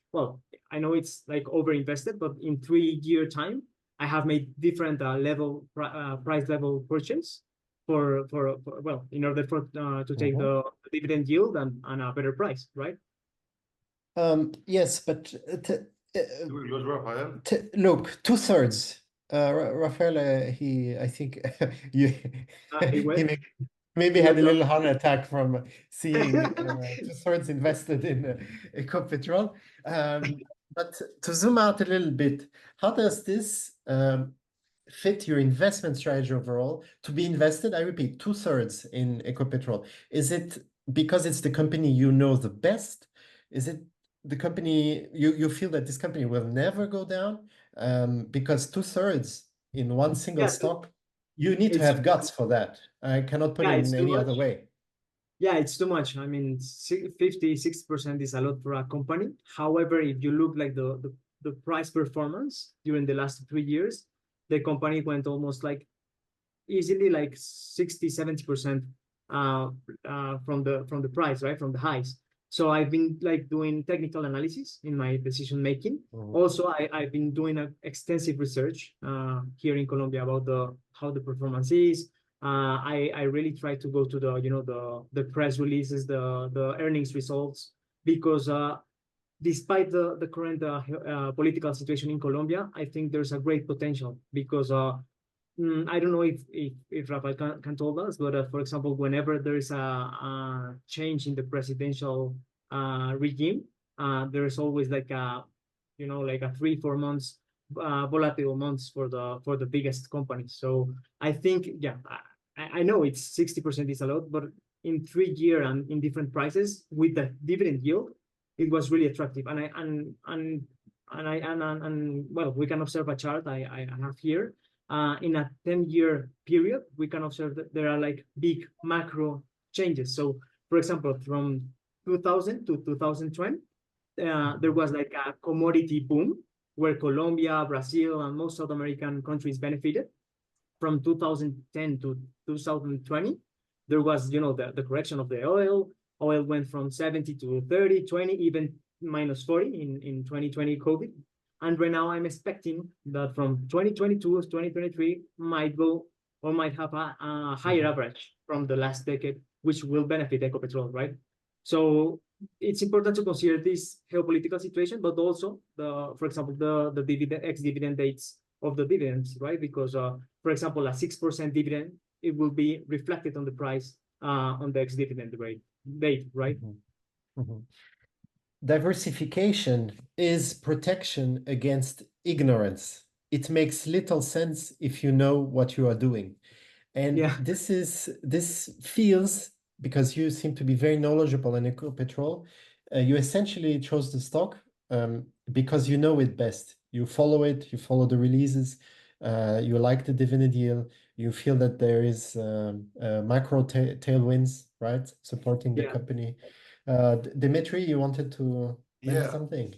I know it's like over-invested, but in 3-year time, I have made different price level purchase in order to take the dividend yield and a better price, right? Yes, but Do we lose Raphael? look, 2/3. Raphael, I think he maybe had a little heart attack from seeing 2/3 invested in Ecopetrol. But to zoom out a little bit, how does this fit your investment strategy overall to be invested? I repeat, 2/3 in Ecopetrol. Is it because it's the company you know the best? Is it the company you feel that this company will never go down? Because 2/3 in one single stock, you need to have guts for that. I cannot put it in any other way. Yeah, it's too much. I mean, 50-60% is a lot for a company. However, if you look like the price performance during the last 3 years, the company went almost like easily like 60-70% from the price, right? From the highs. So I've been like doing technical analysis in my decision making. Also, I've been doing extensive research here in Colombia about how the performance is. I really try to go to the press releases, the earnings results, because despite the current political situation in Colombia, I think there's a great potential because I don't know if Rafael can tell us, but for example, whenever there is a change in the presidential regime, there's always like a, like a 3-4 months volatile months for the biggest companies. So I think, yeah, I know it's 60% is a lot, but in 3 year and in different prices with the dividend yield, it was really attractive. And well, we can observe a chart I have here. In a 10-year period, we can observe that there are like big macro changes. So, for example, from 2000 to 2020, there was like a commodity boom where Colombia, Brazil, and most South American countries benefited. From 2010 to 2020, there was, the correction of the oil. Oil went from 70 to 30, 20, even minus 40 in 2020 COVID. And right now I'm expecting that from 2022 to 2023 might go or might have a higher average from the last decade, which will benefit Ecopetrol, right? So it's important to consider this geopolitical situation, but also for example, the dividend ex-dividend dates of the dividends, right? Because for example, a 6% dividend, it will be reflected on the price on the ex-dividend date, right? Diversification is protection against ignorance. It makes little sense if you know what you are doing. And Yeah. this feels, because you seem to be very knowledgeable in Ecopetrol, you essentially chose the stock because you know it best. You follow it, you follow the releases, you like the dividend yield, you feel that there is macro tailwinds, right, supporting the company. Dimitri, you wanted to mention something?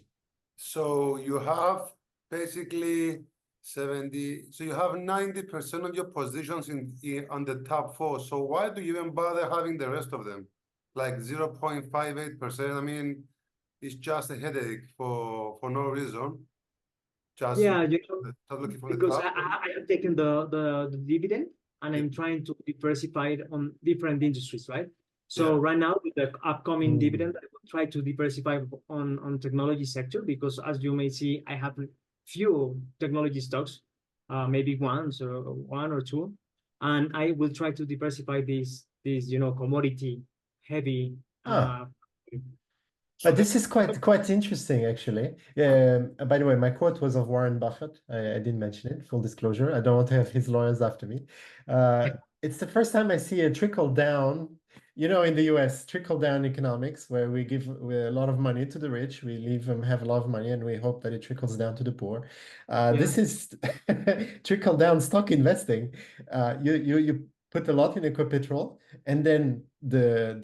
So you have basically 70, so you have 90% of your positions on the top 4. So why do you even bother having the rest of them? Like 0.58%. I mean, it's just a headache for no reason. Just looking for the because top. I have taken the dividend and I'm trying to diversify it on different industries, right? So right now with the upcoming dividend, I will try to diversify on technology sector because as you may see, I have few technology stocks, maybe one or two, and I will try to diversify these commodity heavy. But this is quite interesting, actually. By the way, my quote was of Warren Buffett. I didn't mention it, full disclosure. I don't want to have his lawyers after me. It's the first time I see a trickle down, in the US, trickle down economics, where we give a lot of money to the rich, we leave them have a lot of money, and we hope that it trickles down to the poor. This is trickle down stock investing. You put a lot in Ecopetrol, and then the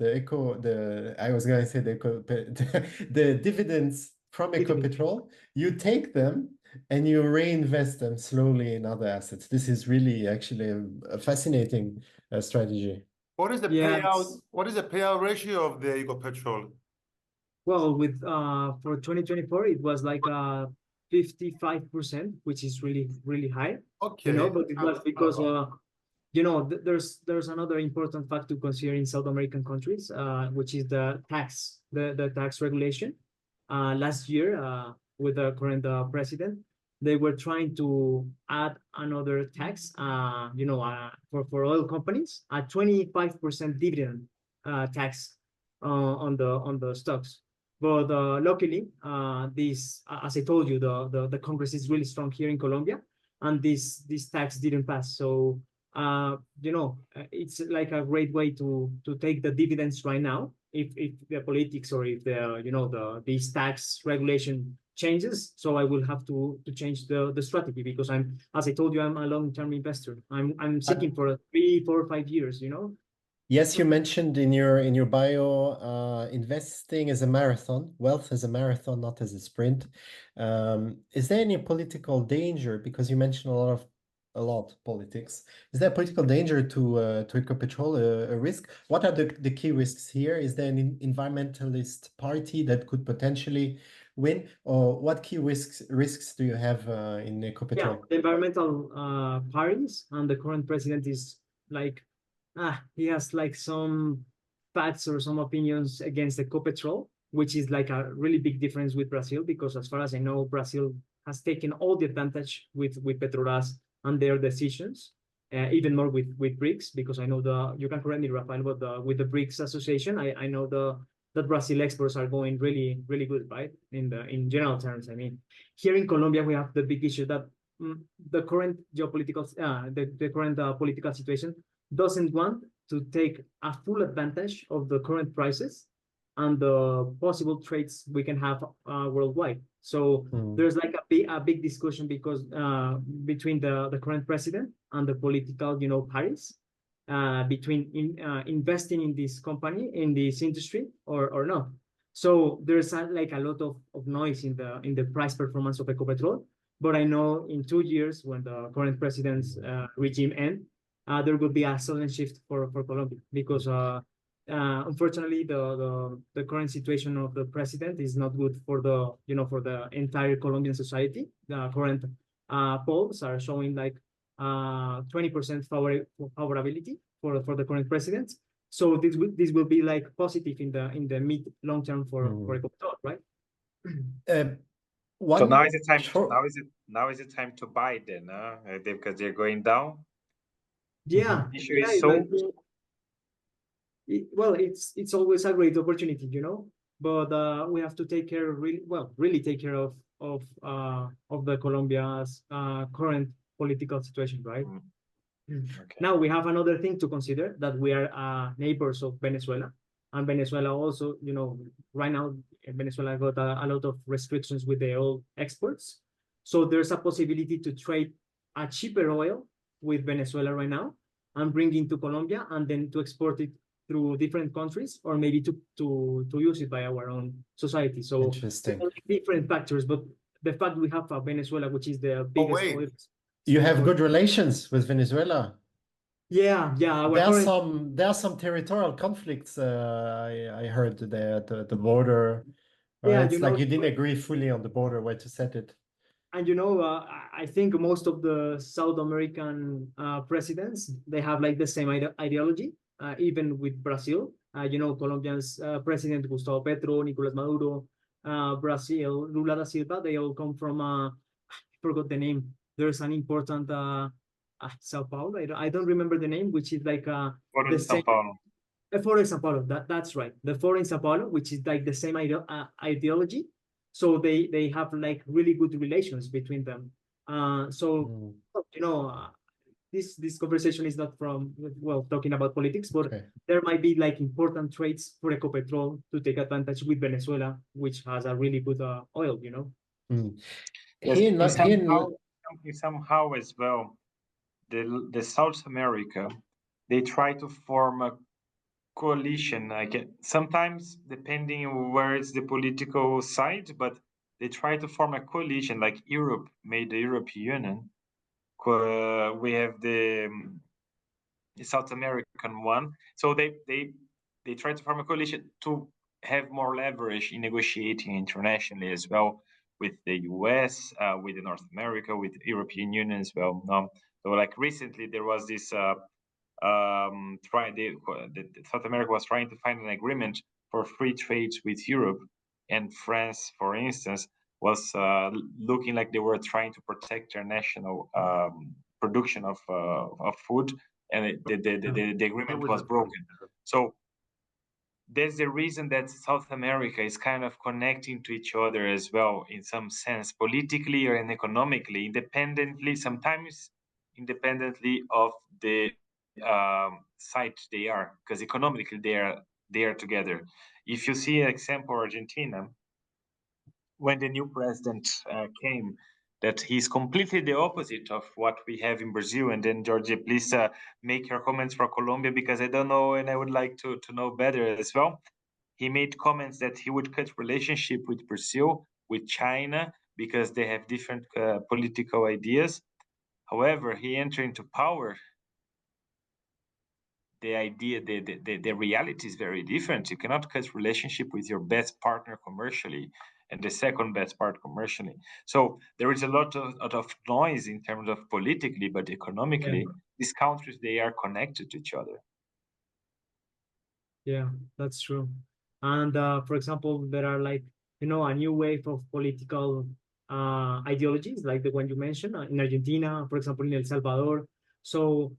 dividends from Ecopetrol, you take them and you reinvest them slowly in other assets. This is really actually a fascinating strategy. What is the payout? What is the payout ratio of the Ecopetrol? Well, with for 2024, it was like 55%, which is really, really high. Okay. But it was because there's another important fact to consider in South American countries, which is the tax regulation. Last year, with the current president, they were trying to add another tax, for oil companies, a 25% dividend tax on the stocks. But luckily, this, as I told you, the Congress is really strong here in Colombia, and this tax didn't pass. So it's like a great way to take the dividends right now if the politics or if this tax regulation changes. So I will have to change the strategy because as I told you, I'm a long-term investor. I'm seeking for 3, 4, 5 years. Yes, you mentioned in your bio, investing is a marathon, wealth is a marathon, not as a sprint. Is there any political danger? Because you mentioned a lot politics. Is there a political danger to Ecopetrol, a risk? What are the key risks here? Is there an environmentalist party that could potentially win, or what key risks do you have in Ecopetrol? Yeah, the environmental parties, and the current president is like he has like some facts or some opinions against Ecopetrol. which is like a really big difference with Brazil, because as far as I know, Brazil has taken all the advantage with Petrobras and their decisions, even more with BRICS, because I know you can correct me, Rafael, but with the BRICS association, I know that Brazil exports are going really, really good, right? In general terms, I mean, here in Colombia, we have the big issue that the current geopolitical, the current political situation doesn't want to take a full advantage of the current prices and the possible trades we can have worldwide. So there's like a big discussion because between the current president and the political, parties between investing in this company, in this industry, or not. So there's like a lot of noise in the price performance of Ecopetrol. But I know in 2 years, when the current president's regime ends, there will be a sudden shift for Colombia, because unfortunately the current situation of the president is not good for the entire Colombian society. The current polls are showing like 20% favorability for the current president. So this will be like positive in the mid long term for Ecuador, right? So now is the time. Now is the time to buy then, because they're going down. Yeah. Issue is so. Well, it's always a great opportunity, but we have to take care really take care of the Colombia's current political situation, right? Okay. Now we have another thing to consider, that we are neighbors of Venezuela, and Venezuela also, right now Venezuela got a lot of restrictions with the oil exports, so there's a possibility to trade a cheaper oil with Venezuela right now and bring into Colombia, and then to export it through different countries, or maybe to use it by our own society. So interesting. Different factors, but the fact we have Venezuela, which is the biggest oil. You have good relations with Venezuela. Yeah. There are some territorial conflicts. I heard the border. Yeah, it's like you didn't agree fully on the border where to set it. And I think most of the South American presidents, they have like the same ideology. Even with Brazil, Colombia's president Gustavo Petro, Nicolas Maduro, Brazil, Lula da Silva, they all come from I forgot the name. There's an important Sao Paulo. I don't remember the name, which is like the same. Foreign Sao Paulo. That's right. The foreign Sao Paulo, which is like the same ideology. So they have like really good relations between them. This conversation is not from talking about politics, but there might be like important trades for Ecopetrol to take advantage with Venezuela, which has a really good oil. Yes, somehow as well, the South America, they try to form a coalition. Sometimes depending on where it's the political side, but they try to form a coalition, like Europe made the European Union. We have the South American one, so they try to form a coalition to have more leverage in negotiating internationally as well, with the US, with the North America, with the European Union as well. So like recently there was this South America was trying to find an agreement for free trade with Europe, and France, for instance, was looking like they were trying to protect their national production of food, and the agreement was broken. So there's the reason that South America is kind of connecting to each other as well, in some sense, politically or economically, independently, sometimes independently of the site they are, because economically they are together. If you see an example, Argentina, when the new president came, that he's completely the opposite of what we have in Brazil. And then, Jorge, please make your comments for Colombia, because I don't know, and I would like to know better as well. He made comments that he would cut relationship with Brazil, with China, because they have different political ideas. However, he entered into power. The reality is very different. You cannot cut relationship with your best partner commercially and the second best part commercially. So there is a lot of noise in terms of politically, but economically, these countries, they are connected to each other. Yeah, that's true. And for example, there are like, a new wave of political ideologies, like the one you mentioned in Argentina, for example, in El Salvador. So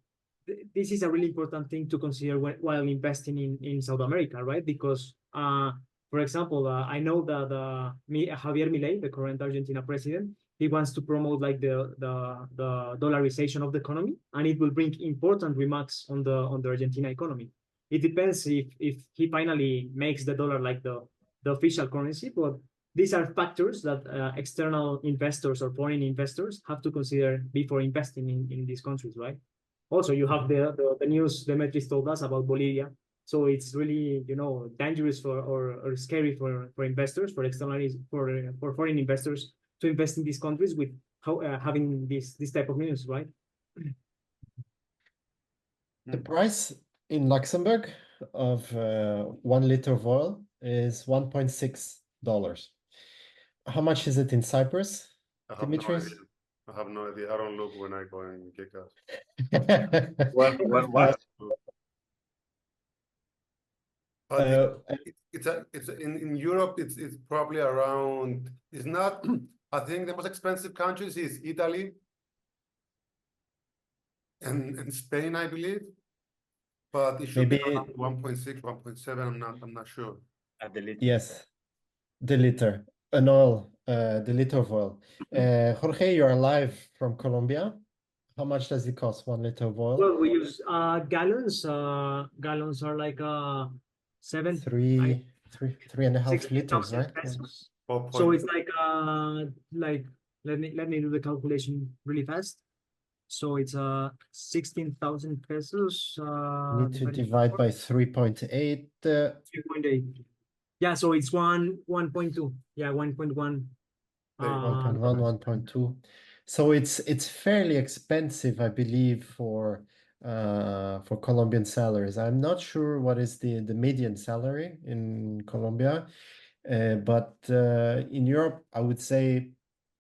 this is a really important thing to consider while investing in South America, right? Because, for example, I know that Javier Milei, the current Argentina president, he wants to promote like the dollarization of the economy, and it will bring important remarks on the Argentina economy. It depends if he finally makes the dollar like the official currency, but these are factors that external investors or foreign investors have to consider before investing in these countries, right? Also, you have the news Demetris told us about Bolivia. So it's really, dangerous or scary for investors, for external, for foreign investors to invest in these countries with having this type of news, right? The price in Luxembourg of 1 liter of oil is $1.6. How much is it in Cyprus, I have no Demetris? idea. I have no idea. I don't look when I go and get gas. What? But Uh, it's in Europe. It's probably around. It's not. I think the most expensive countries is Italy and Spain, I believe. But it should be Maybe around 1.6, 1.7. I'm not sure. At the liter. yes, the liter, an oil, the liter of oil. Jorge, you're live from Colombia. How much does it cost, 1 liter of oil? Well, we use gallons. Gallons are like seven, I, 3.5 liters, 16,000 right? Yeah. pesos. 4 So point. it's like let me do the calculation really fast. So it's 16,000 pesos. You need to divide by 3.8. 3.8. Yeah, so it's 1.2. Yeah, 1.1. 1.1, 1.2. So it's fairly expensive, I believe, for Colombian salaries. I'm not sure what is the median salary in Colombia, but in Europe, I would say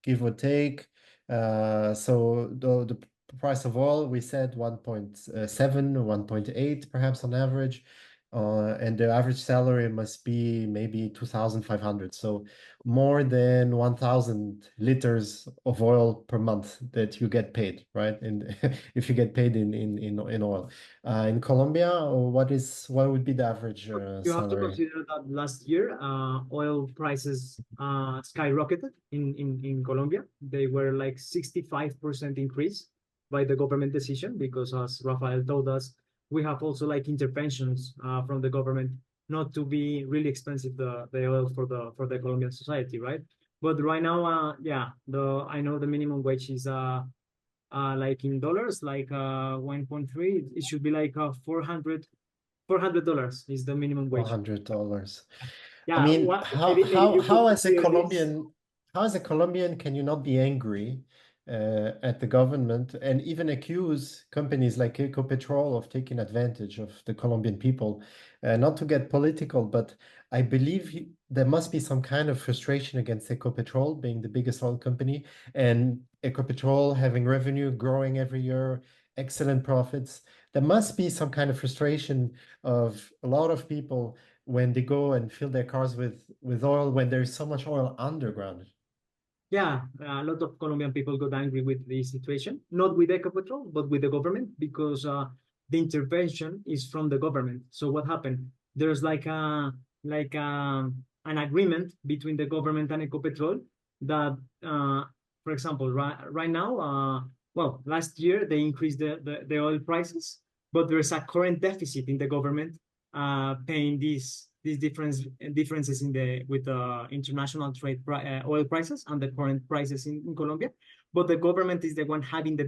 give or take. So the price of oil, we said 1.7 or 1.8 perhaps on average. And the average salary must be maybe 2,500. So more than 1,000 liters of oil per month that you get paid, right? And if you get paid in oil. In Colombia, what would be the average You have to salary? consider that last year, oil prices skyrocketed in Colombia. They were like 65% increase by the government decision because, as Rafael told us, we have also like interventions from the government not to be really expensive the oil for the Colombian society, right? But right now, yeah, I know the minimum wage is like in dollars, like 1.3. It should be like $400 is the minimum wage. $400. I Yeah, mean, maybe you could how as a consider this. Colombian can you not be angry at the government and even accuse companies like Ecopetrol of taking advantage of the Colombian people? Not to get political, but I believe there must be some kind of frustration against Ecopetrol being the biggest oil company and Ecopetrol having revenue growing every year, excellent profits. There must be some kind of frustration of a lot of people when they go and fill their cars with oil when there's so much oil underground. Yeah, a lot of Colombian people got angry with this situation, not with Ecopetrol, but with the government because the intervention is from the government. So what happened? There's like an agreement between the government and Ecopetrol that, for example, right now, well, last year they increased the oil prices, but there's a current deficit in the government paying these differences with the international trade oil prices and the current prices in Colombia, but the government is the one having the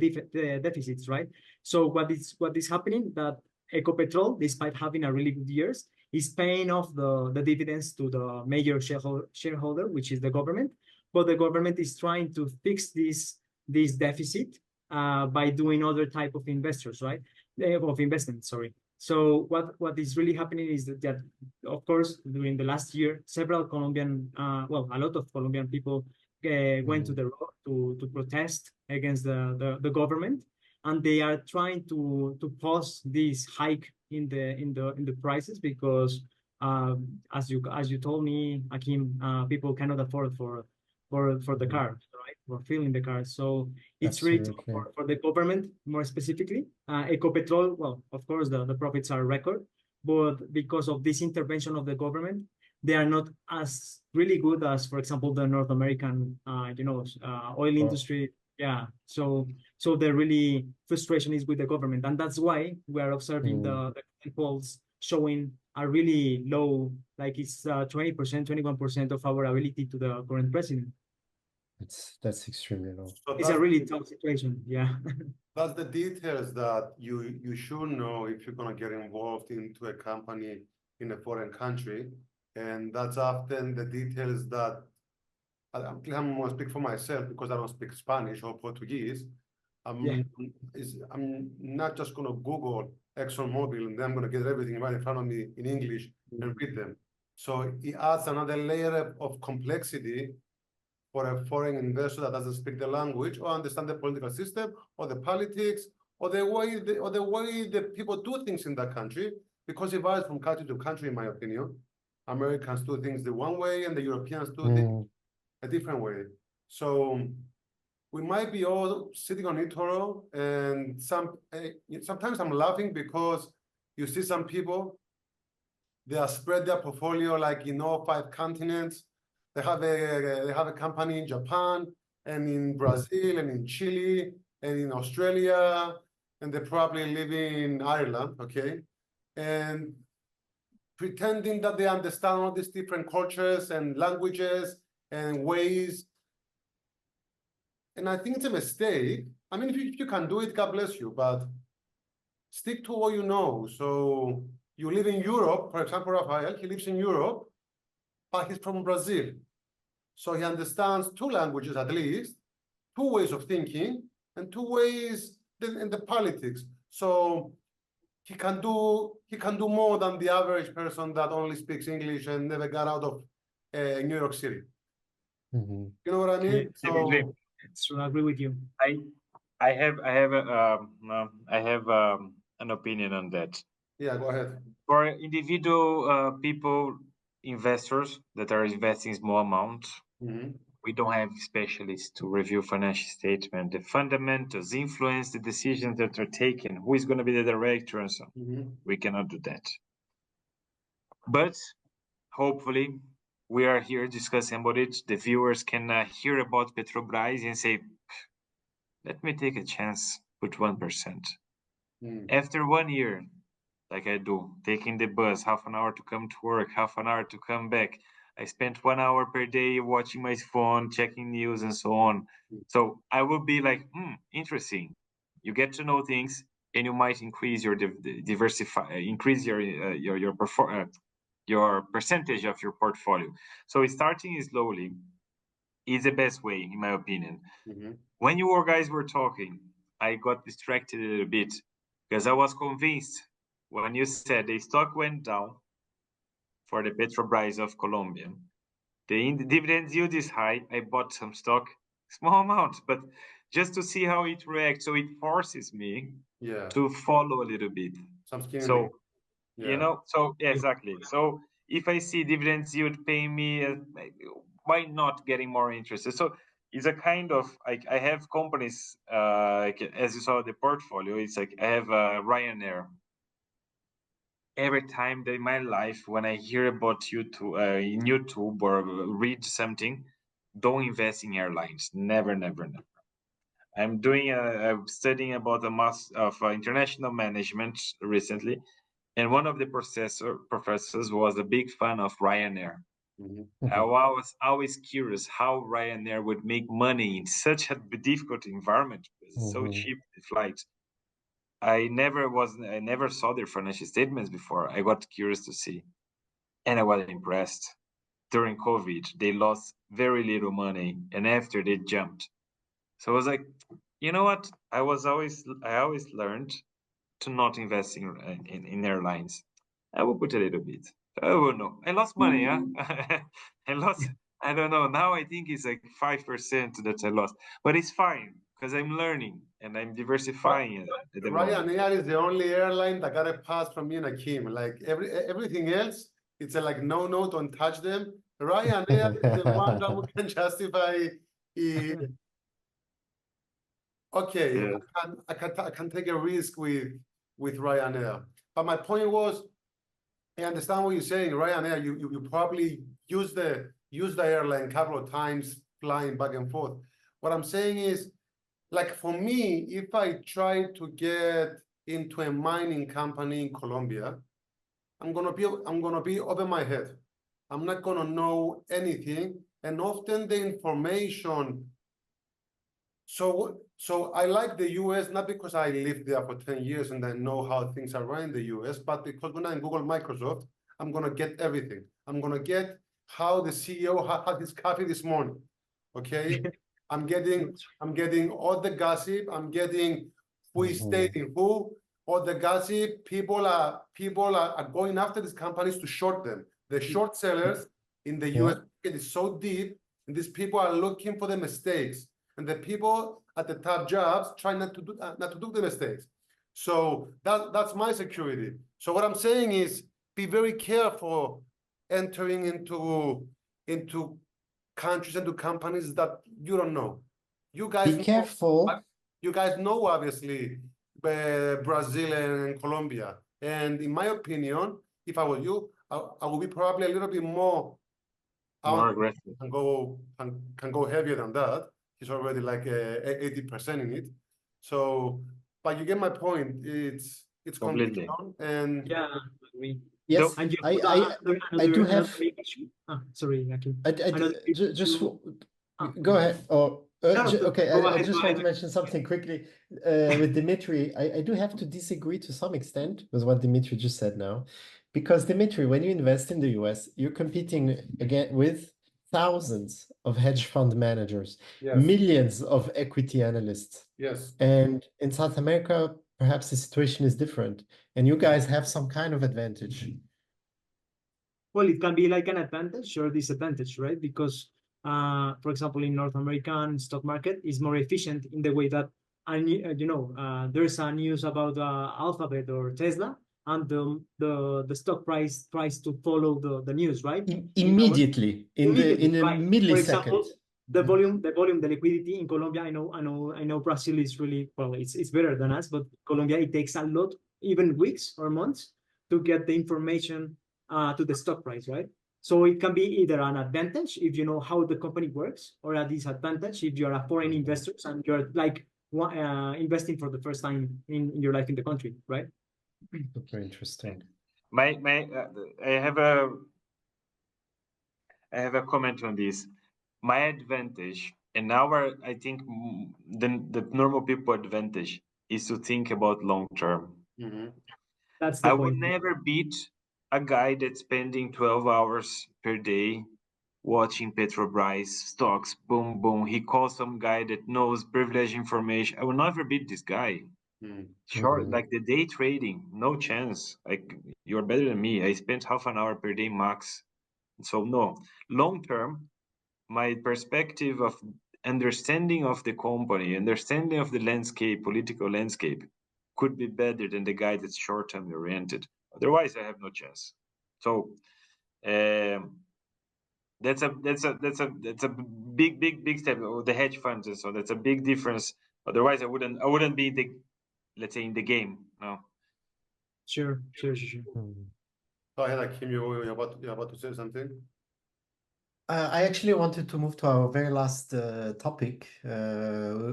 deficits, right? So what is happening that Ecopetrol, despite having a really good years, is paying off the dividends to the major shareholder, which is the government, but the government is trying to fix this deficit by doing other type of investors, right? Of investment, sorry. So what is really happening is that of course, during the last year, several Colombian, well, a lot of Colombian people went to the road to protest against the government, and they are trying to pause this hike in the prices because as you told me, Akim, people cannot afford for the car, right? For filling the car. So it's really tough Absolutely. for the government, more specifically. Ecopetrol, well, of course, the profits are record, but because of this intervention of the government, they are not as really good as, for example, the North American, oil industry. Yeah. So the really frustration is with the government, and that's why we are observing the polls showing a really low, like it's 20%, 21% of our ability to the current president. That's extremely low. So It's a really tough situation. Yeah. that's the details that you should know if you're gonna get involved into a company in a foreign country, and that's often the details that I'm gonna speak for myself because I don't speak Spanish or Portuguese. Yeah. I'm not just gonna Google ExxonMobil and then I'm gonna get everything right in front of me in English and read them. So it adds another layer of complexity for a foreign investor that doesn't speak the language or understand the political system or the politics or the way that people do things in that country, because it varies from country to country, in my opinion. Americans do things the one way and the Europeans do things a different way. So we might be all sitting on eToro, and sometimes I'm laughing because you see some people, they are spread their portfolio like in all 5 continents. They have a company in Japan and in Brazil and in Chile and in Australia, and they probably live in Ireland, okay? And pretending that they understand all these different cultures and languages and ways. And I think it's a mistake. I mean, if you can do it, God bless you, but stick to what you know. So you live in Europe, for example, Raphael, he lives in Europe, but he's from Brazil. So he understands 2 languages at least, 2 ways of thinking, and 2 ways in the politics. So he can do more than the average person that only speaks English and never got out of New York City. You know what I mean? So I agree with you. I have an opinion on that. Yeah, go ahead. For individual people, investors that are investing small amounts, we don't have specialists to review financial statement. The fundamentals influence the decisions that are taken. Who is going to be the director and so on. We cannot do that. But hopefully, we are here discussing about it. The viewers can hear about Petrobras and say, let me take a chance, put 1%. After 1 year, like I do, taking the bus, half an hour to come to work, half an hour to come back. I spent 1 hour per day watching my phone, checking news and so on. So I will be like, interesting. You get to know things and you might increase your increase your percentage of your portfolio. So starting slowly is the best way, in my opinion. When you guys were talking, I got distracted a little bit because I was convinced when you said the stock went down for the Petrobras of Colombia. The dividend yield is high. I bought some stock, small amount, but just to see how it reacts. So it forces me to follow a little bit. So, exactly. So if I see dividends yield paying me, why not getting more interested? So it's a kind of, I have companies, as you saw the portfolio, it's like I have Ryanair. Every time in my life when I hear about YouTube, in YouTube or read something, don't invest in airlines. Never, never, never. I'm doing studying about the master of international management recently, and one of the professors was a big fan of Ryanair. I was always curious how Ryanair would make money in such a difficult environment. It's so cheap, the flights. I never saw their financial statements before. I got curious to see, and I was impressed. During COVID, they lost very little money, and after they jumped. So I was like, you know what? I always learned to not invest in airlines. I will put a little bit. I don't know. I lost money, huh? I lost. I don't know. Now I think it's like 5% that I lost, but it's fine because I'm learning and I'm diversifying at the moment. Ryanair is the only airline that got a pass from me and Akim. Like everything else It's a like, no, no, don't touch them. Ryanair is the one that we can justify. Okay, Yeah. I can take a risk with Ryanair. But my point was, I understand what you're saying. Ryanair, you probably use the airline a couple of times flying back and forth. What I'm saying is, like for me, if I try to get into a mining company in Colombia, I'm gonna be over my head. I'm not gonna know anything, and often the information. So I like the US not because I lived there for 10 years and I know how things are run in the US, but because when I Google Microsoft, I'm gonna get everything. I'm gonna get how the CEO had his coffee this morning. Okay. I'm getting all the gossip. I'm getting who is stating who, all the gossip. People are going after these companies to short them. The short sellers in the US market is so deep, and these people are looking for the mistakes. And the people at the top jobs try not to do the mistakes. So that's my security. So what I'm saying is, be very careful entering into countries and to companies that you don't know. You guys Be careful. You guys know obviously Brazil and Colombia. And in my opinion, if I were you, I would be probably a little bit more aggressive. Can go heavier than that. He's already like 80% in it. So, but you get my point. It's Completely. And Yeah, I agree. Yes, So- And you I do have. big issue. Sorry, Akim. Just Ah, go ahead. Or okay, go I ahead, just go want to ahead. mention something quickly with Dimitri. I do have to disagree to some extent with what Dimitri just said now, because Dimitri, when you invest in the US, you're competing again with thousands of hedge fund managers, yes, millions of equity analysts, yes. and in South America, perhaps the situation is different, and you guys have some kind of advantage. Well, it can be like an advantage or disadvantage, right? Because, for example, in North American stock market is more efficient in the way that, there's a news about Alphabet or Tesla, and the stock price tries to follow the news, right? Immediately, in a Right. For millisecond. example, the volume, the liquidity in Colombia. I know Brazil is really well. It's better than us, but Colombia, it takes a lot, even weeks or months, to get the information to the stock price, right? So it can be either an advantage if you know how the company works, or a disadvantage if you're a foreign investor and you're like investing for the first time in your life in the country, right? Super interesting. I have a comment on this. My advantage, and I think the normal people advantage is to think about long term. That's the I point. would never beat a guy that's spending 12 hours per day watching Petrobras stocks, boom, boom. He calls some guy that knows privileged information. I will never beat this guy. Sure, like the day trading, no chance. Like, you're better than me. I spent half an hour per day max. So no, long term, my perspective of understanding of the company, understanding of the landscape, political landscape, could be better than the guy that's short-term oriented. Otherwise, I have no chance. So that's a big step. The hedge funds, and so that's a big difference. Otherwise, I wouldn't be let's say in the game. No. Sure. Go ahead, Akim. You're about to say something. I actually wanted to move to our very last topic,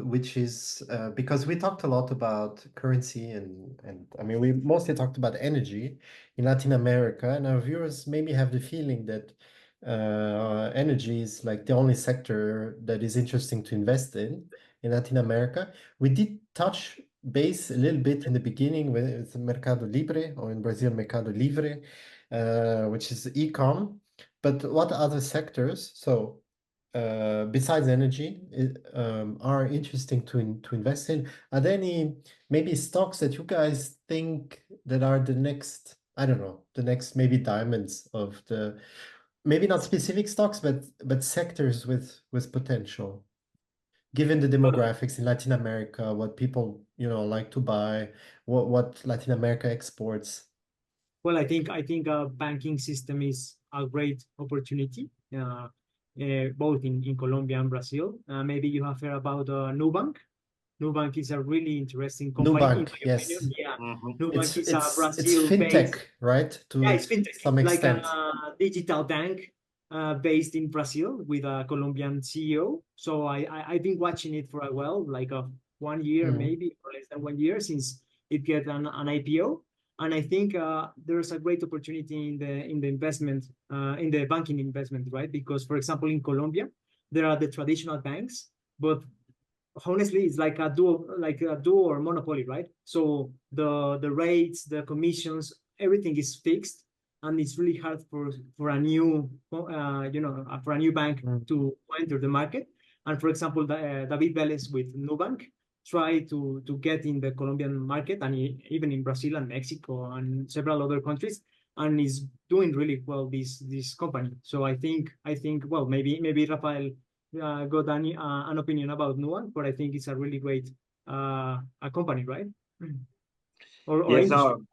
which is because we talked a lot about currency and I mean we mostly talked about energy in Latin America, and our viewers maybe have the feeling that energy is like the only sector that is interesting to invest in Latin America. We did touch base a little bit in the beginning with Mercado Libre, or in Brazil Mercado Livre, which is e-com. But what other sectors, besides energy, are interesting to invest in? Are there any maybe stocks that you guys think that are the next, I don't know, the next maybe diamonds of the, maybe not specific stocks, but sectors with potential, given the demographics in Latin America, what people like to buy, what Latin America exports? Well, I think banking system is a great opportunity, both in Colombia and Brazil. Maybe you have heard about Nubank. Nubank is a really interesting company, in Nubank, my yes. opinion. Yeah, Mhm. Nubank is a It's fintech, Brazil-based. right? Yeah, To it's fintech. some It's like a extent. digital bank based in Brazil with a Colombian CEO. So I've been watching it for a while, like 1 year, Mm. maybe, or less than 1 year since it get an IPO. And I think there's a great opportunity in the investment, in the banking investment, right? Because, for example, in Colombia, there are the traditional banks, but honestly it's like a duo or monopoly, right? So the rates, the commissions, everything is fixed, and it's really hard for a new for a new bank Mm. to enter the market. And for example, David Vélez with Nubank try to get in the Colombian market, and even in Brazil and Mexico and several other countries, and is doing really well, this company. So I think well, maybe Rafael got an opinion about Nuance, but I think it's a really great a company, right? Or Yes, industry.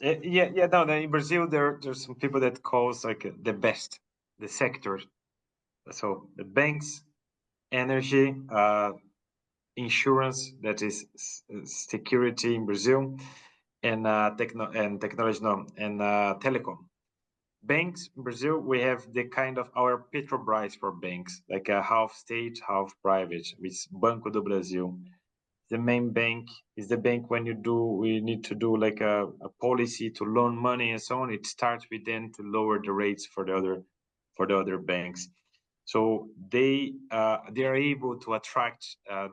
no, yeah. No, in Brazil, there's some people that calls like the best, the sector. So the banks, energy, insurance, that is security in Brazil, and technology, no, and telecom. Banks in Brazil, we have the kind of our Petrobras for banks, like a half state, half private, with Banco do Brasil. The main bank is the bank when we need to do like a policy to loan money and so on. It starts with them to lower the rates for the other banks. So they are able to attract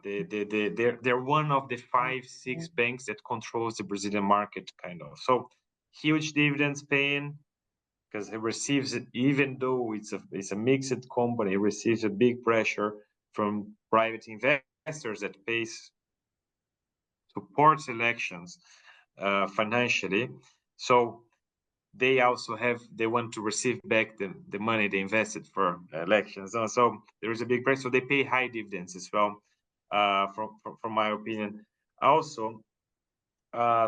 they're one of the 5-6 banks that controls the Brazilian market, kind of. So huge dividends paying, because he receives it, even though it's a mixed company, he receives a big pressure from private investors that pays supports elections financially. So they want to receive back the money they invested for elections. So there is a big price. So they pay high dividends as well, from my opinion. Also,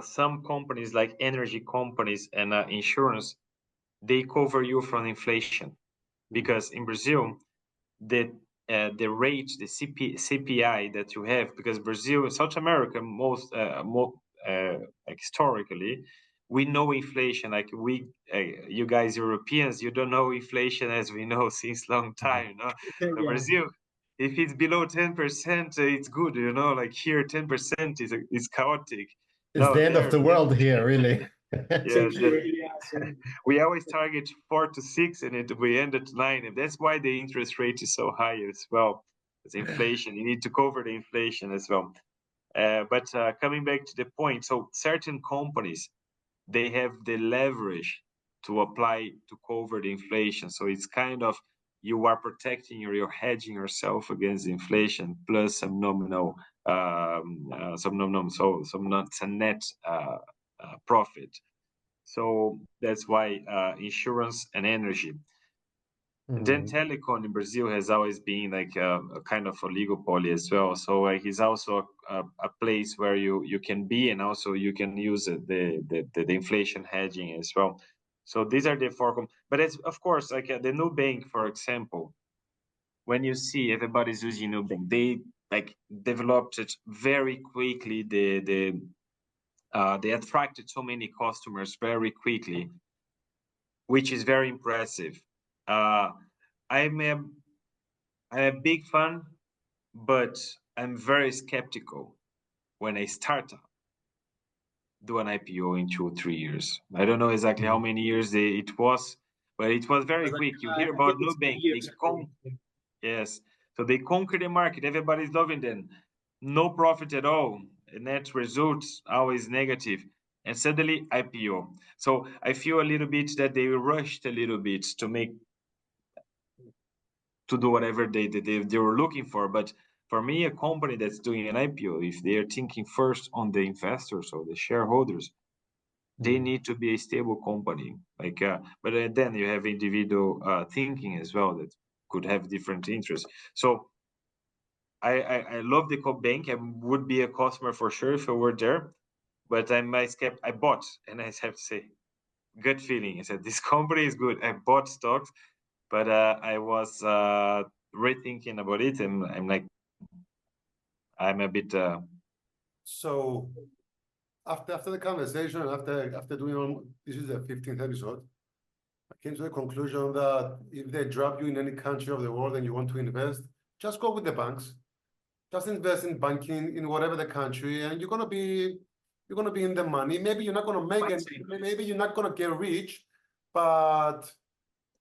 some companies like energy companies and insurance, they cover you from inflation, because in Brazil, the rate, the CPI that you have, because Brazil, South America, historically, we know inflation. Like you guys Europeans, you don't know inflation as we know since long time. No, so Yeah. Brazil, if it's below 10%, it's good. Like here, 10% is chaotic. It's No, the end of there, the world here, really. yeah, Same here. Yeah. So, we always target 4 to 6, and we end at 9, and that's why the interest rate is so high as well. It's inflation. You need to cover the inflation as well. But coming back to the point, so certain companies, they have the leverage to apply to cover the inflation. So it's kind of, you are protecting or you're hedging yourself against inflation, plus some nominal, some not some net profit. So that's why insurance and energy. And then telecom in Brazil has always been like a kind of oligopoly as well. So it's also a place where you can be, and also you can use the inflation hedging as well. So these are the four. But it's, of course, like the Nubank, for example, when you see everybody's using Nubank, they like developed it very quickly. They attracted so many customers very quickly, which is very impressive. Uh, I'm a big fan, but I'm very skeptical when a startup do an IPO in 2 or 3 years. I don't know exactly how many years it was, but it was very like, quick. You hear I about think it's Nubank, 2 years ago. yes, so they conquer the market. Everybody's loving them. No profit at all. Net results always negative. And suddenly IPO. So I feel a little bit that they rushed a little bit to do whatever they were looking for. But for me, a company that's doing an IPO, if they are thinking first on the investors or the shareholders, they need to be a stable company. Like, but then you have individual thinking as well that could have different interests. So I love the bank. I would be a customer for sure if I were there. But I bought, and I have to say, gut feeling. I said this company is good. I bought stocks, but I was rethinking about it, and I'm like, I'm a bit. So after the conversation, after doing all, this is the 15th episode, I came to the conclusion that if they drop you in any country of the world and you want to invest, just go with the banks. Just invest in banking in whatever the country, and you're gonna be in the money. Maybe you're not gonna make it. Maybe you're not gonna get rich, but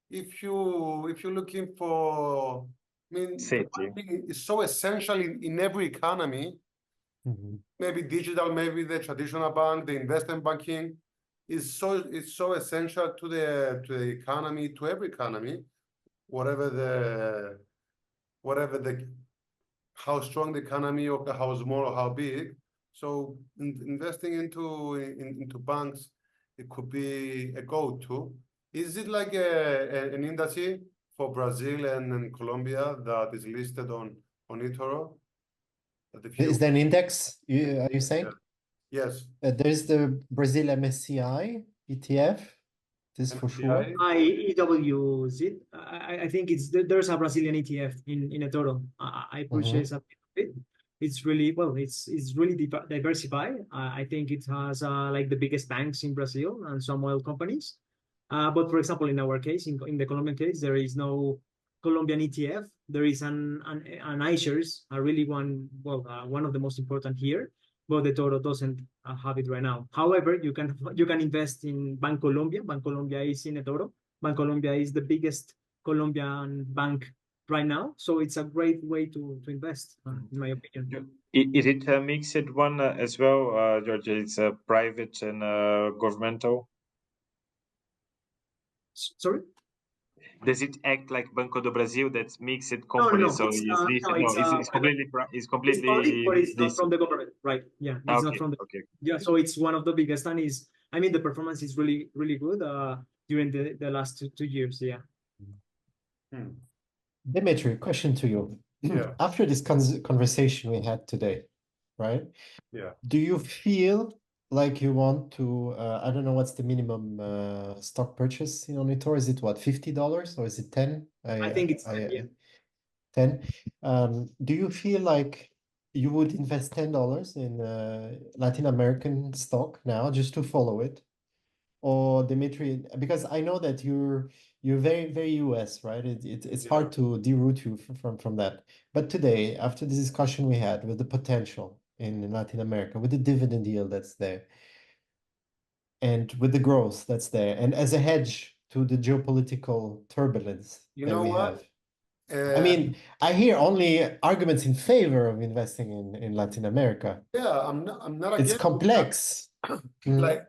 if you're looking for, I mean, Safety. banking is so essential in every economy. Mhm. Maybe digital, maybe the traditional bank, the investment banking is so essential to the economy, to every economy, whatever the how strong the economy or how small or how big. So investing into banks, it could be a go-to. Is it like an industry for Brazil and Colombia that is listed on eToro? Is there an index? Are you saying? Yes. There's the Brazil MSCI ETF. This for sure. MSCI? IEWZ. I think there's a Brazilian ETF in eToro. I purchased a bit of it. It's really it's really diversified. I think it has like the biggest banks in Brazil and some oil companies. But for example, in our case, in the Colombian case, there is no Colombian ETF. There is an iShares, a really one of the most important here, but the Toro doesn't have it right now. However, you can invest in Bancolombia. Bancolombia is in eToro. Bancolombia is the biggest Colombian bank right now, so it's a great way to invest, in my opinion. Is it a mixed one as well, George? It's a private and governmental. Sorry? Does it act like Banco do Brasil? That's mixed No, company, no, so it's it's listed. No, it's completely it's public, but it's not listed. from the government, right? Yeah, it's not Okay, from the okay. yeah. So it's one of the biggest, and I mean the performance is really really good during the last two years. Yeah. Dimitri, question to you. Yeah. After this conversation we had today, right? Yeah. Do you feel like you want to, I don't know what's the minimum stock purchase on eToro? Is it what, $50 or is it 10? I think it's 10. Do you feel like you would invest $10 in Latin American stock now just to follow it? Or Dimitri, because I know that you're very, very US, right? It's Yeah. hard to deroot you from that. But today, after the discussion we had with the potential in Latin America, with the dividend yield that's there, and with the growth that's there, and as a hedge to the geopolitical turbulence You that know we what? have. I mean, I hear only arguments in favor of investing in Latin America. Yeah, I'm not It's against complex. like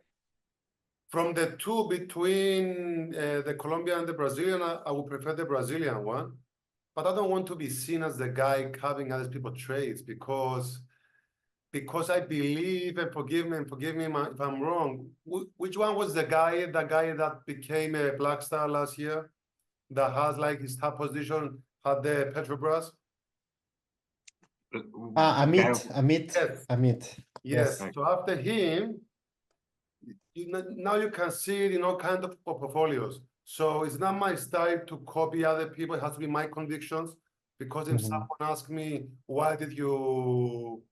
from the two between the Colombian and the Brazilian, I would prefer the Brazilian one. But I don't want to be seen as the guy covering other people's trades because I believe, and forgive me if I'm wrong, which one was the guy that became a black star last year that has like his top position at the Petrobras? Amit. Yes. Amit. Yes. Yes. So after him, now you can see it in all kinds of portfolios. So it's not my style to copy other people. It has to be my convictions. Because if someone asks me, why did you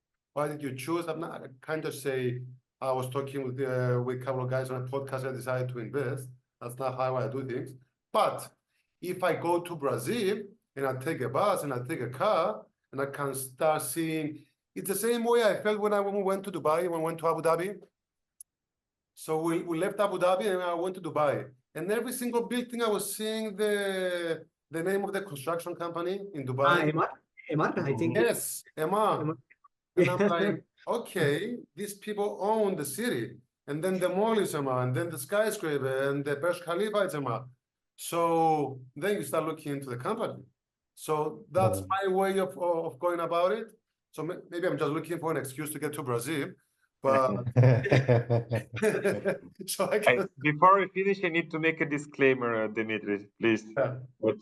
choose? I can't just say I was talking with a couple of guys on a podcast. I decided to invest. That's not how I do things. But if I go to Brazil and I take a bus and I take a car and I can start seeing, it's the same way I felt when we went to Dubai, when we went to Abu Dhabi. So we left Abu Dhabi and I went to Dubai. And every single building I was seeing the name of the construction company in Dubai. Emar, I think. Yes, Emma. And I'm like, okay, these people own the city. And then the mall is Emma, and then the skyscraper and the Burj Khalifa is Emma. So then you start looking into the company. So that's my way of going about it. So maybe I'm just looking for an excuse to get to Brazil. But so before we finish, I need to make a disclaimer, Demetris, please. Yeah. But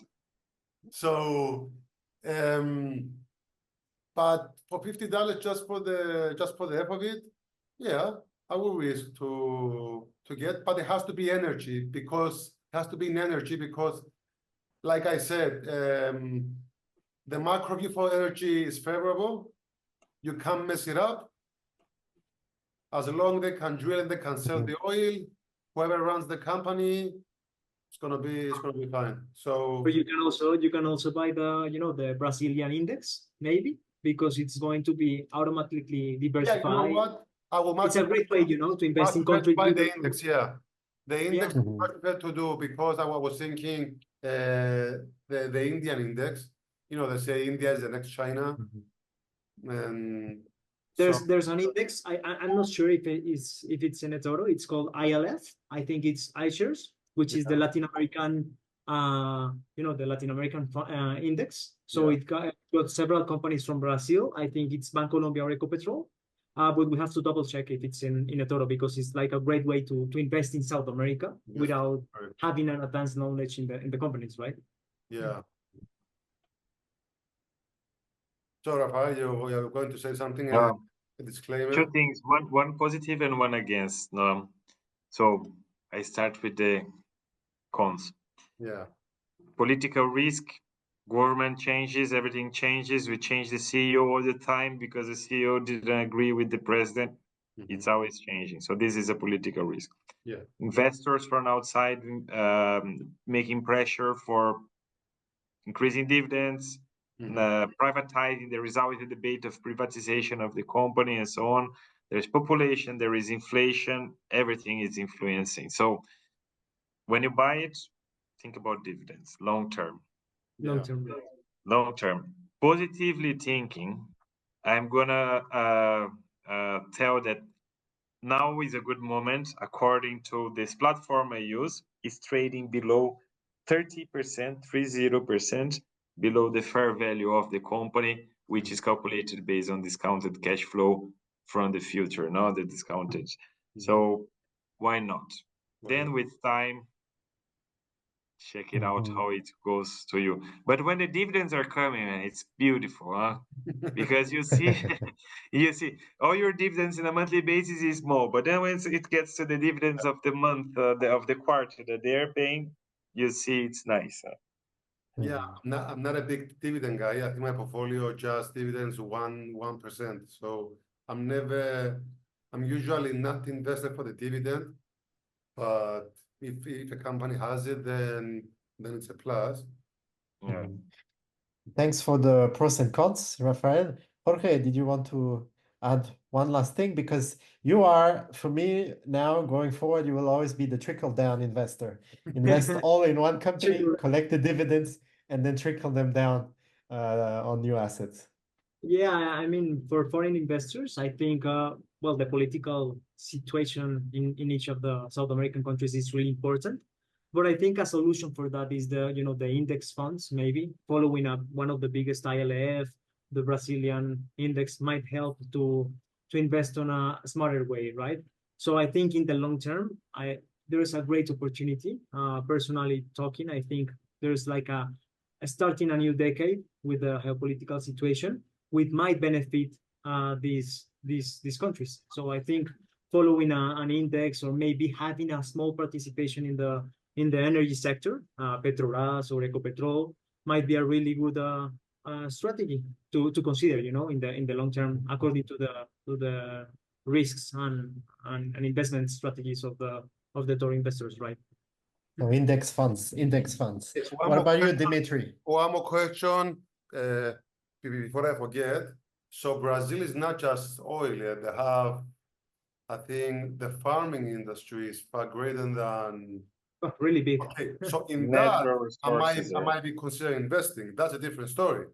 so, but for $50 just for the F of it, yeah, our risk to get, but it has to be energy because it has to be in energy because, like I said, the macro view for energy is favorable. You can't mess it up. As long as they can drill and they can sell the oil, whoever runs the company, it's gonna be fine. So But you can also buy the Brazilian index, maybe, because it's going to be automatically yeah, diversified. you know what? I will It's a great way, to invest in countries. buy the index, yeah. The index Yeah. is much better to do because I was thinking the Indian index. They say India is the next China, and There's an index. I'm not sure if it's in eToro. It's called ILF. I think it's iShares, which is the Latin American the Latin American index. So Yeah. it got several companies from Brazil. I think it's Colombian Ecopetrol. But we have to double check if it's in eToro because it's like a great way to invest in South America Yes, without correct. having an advanced knowledge in the companies, right? Yeah. So Rafael, you're going to say something? A disclaimer. Two things, one positive and one against. So I start with the cons. Yeah. Political risk, government changes, everything changes. We change the CEO all the time because the CEO didn't agree with the president. It's always changing. So this is a political risk. Yeah. Investors from outside making pressure for increasing dividends, privatizing. There is always a debate of privatization of the company and so on. There's population, there is inflation, everything is influencing. So when you buy it, think about dividends, long term. Long term. Positively thinking, I'm gonna tell that now is a good moment. According to this platform I use, is trading below 30%, 30% below the fair value of the company, which is calculated based on discounted cash flow from the future, not the discounted. So why not? Then with time, check it out how it goes to you. But when the dividends are coming, it's beautiful, huh? Because you see all your dividends on a monthly basis is small, but then when it gets to the dividends of the month, of the quarter that they're paying, you see it's nice. Yeah, I'm not a big dividend guy. I think my portfolio just dividends 1%. So I'm usually not invested for the dividend, but if a company has it, then it's a plus. Yeah. Thanks for the pros and cons, Rafael. Jorge, did you want to add one last thing? Because you are, for me, now going forward, you will always be the trickle-down investor. Invest all in one company, collect the dividends, and then trickle them down on new assets. Yeah, I mean, for foreign investors, I think, the political situation in each of the South American countries is really important. But I think a solution for that is the index funds, maybe following up one of the biggest ILF, the Brazilian index might help to invest on a smarter way, right? So I think in the long term, there is a great opportunity. Personally talking, I think there's like starting a new decade with the geopolitical situation, which might benefit these countries. So I think following an index or maybe having a small participation in the energy sector, Petrobras or Ecopetrol, might be a really good strategy to consider, in the long term, according to the risks and investment strategies of the Toro investors, right? So index funds. What about you, Dimitri? One more question before I forget. So Brazil is not just oil. They have, I think, the farming industry is far greater than. Really big. Okay, so in Natural that, resources, I might be considering investing. That's a different story,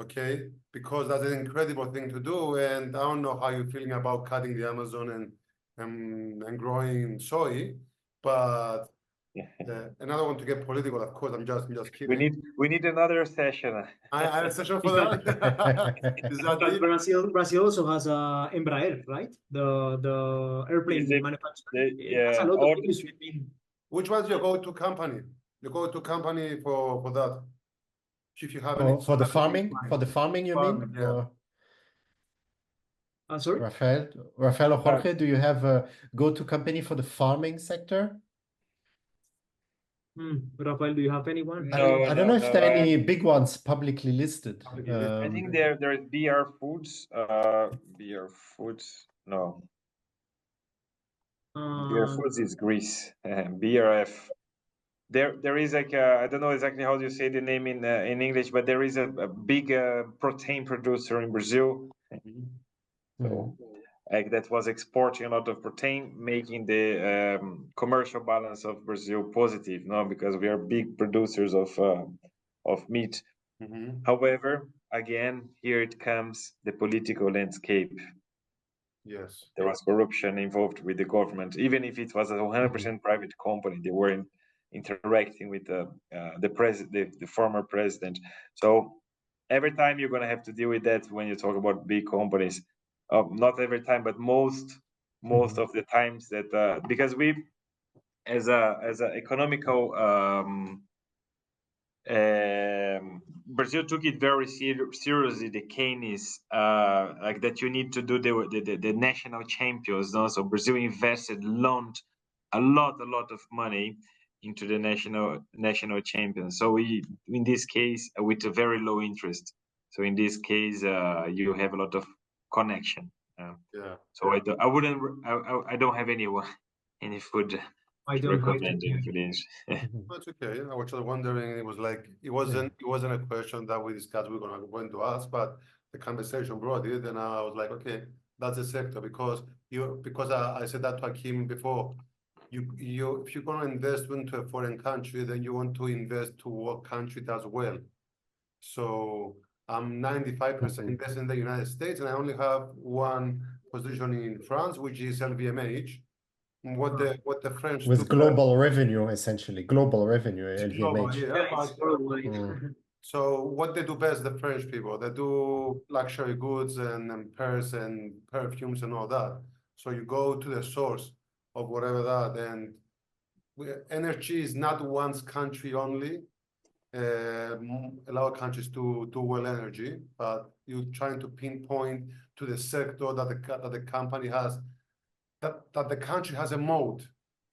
okay? Because that's an incredible thing to do, and I don't know how you're feeling about cutting the Amazon and growing soy, but another one to get political. Of course, I'm just kidding. We need another session. I had a session for that. Is that But it? Brazil also has Embraer, right? The airplane manufacturer. It has a lot of industry. Which one's your go-to company? Your go-to company for that? If you have any For the farming, you mean? Yeah. Sorry? Raphael or Jorge, do you have a go-to company for the farming sector? Rafael, do you have anyone? I don't know if there are any big ones publicly listed. I think there is BR Foods. BR Foods. No, BR Foods is Greece. BRF. There is like I don't know exactly how you say the name in English, but there is a big protein producer in Brazil. So like that was exporting a lot of protein, making the commercial balance of Brazil positive, no, because we are big producers of meat. However, again, here it comes the political landscape. Yes. There was corruption involved with the government, even if it was a 100% private company. They were interacting with the former president. So every time you're gonna have to deal with that when you talk about big companies. Not every time, but most of the times that because we as a economical Brazil took it very seriously. The Keynes, like that, you need to do the national champions. No? So Brazil invested, loaned a lot of money into the national champions. So we, in this case, with a very low interest. So in this case, you have a lot of connection. Yeah. So I don't have any food I to don't have recommend to. for this. That's okay. I was just wondering, it was like, it wasn't a question that we discussed, we're going to ask, but the conversation brought it, and I was like, okay, that's a sector, because I said that to Akim before, if you're gonna invest into a foreign country, then you want to invest to what country does well. So I'm 95% invested in the United States, and I only have one position in France, which is LVMH. What the French do With global revenue, essentially. Global revenue, global, LVMH. yeah, Yeah, it's but worldwide. so what they do best, the French people, they do luxury goods and purse and perfumes and all that. So you go to the source of whatever that, and energy is not one's country only. A lot of countries do well energy, but you're trying to pinpoint to the sector that the company has, that the country has a moat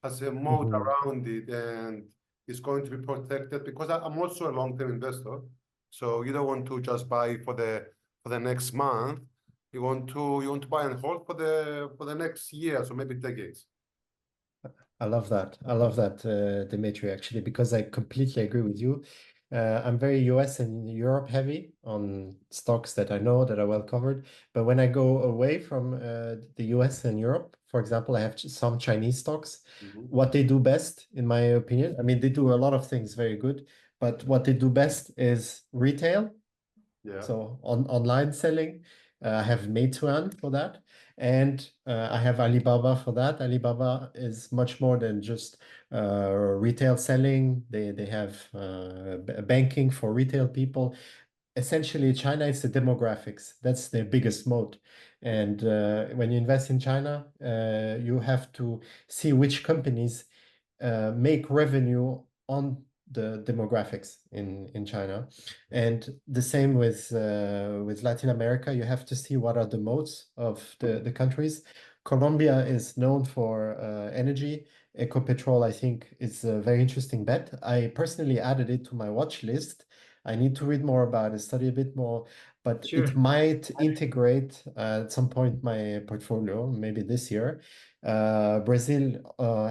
around it, and it's going to be protected, because I'm also a long-term investor. So you don't want to just buy for the next month. You want to buy and hold for the next year, so maybe decades. I love that. I love that, Dimitri, actually, because I completely agree with you. I'm very US and Europe heavy on stocks that I know that are well covered. But when I go away from the US and Europe, for example, I have some Chinese stocks. What they do best, in my opinion, I mean, they do a lot of things very good, but what they do best is retail. Yeah. So online selling. I have Meituan for that. And I have Alibaba for that. Alibaba is much more than just retail selling. They have banking for retail people. Essentially, China is the demographics. That's their biggest moat. And when you invest in China, you have to see which companies make revenue on the demographics in China. And the same with Latin America. You have to see what are the modes of the countries. Colombia is known for energy. Ecopetrol, I think, is a very interesting bet. I personally added it to my watch list. I need to read more about it, study a bit more, but Sure. it might integrate at some point my portfolio, maybe this year. Brazil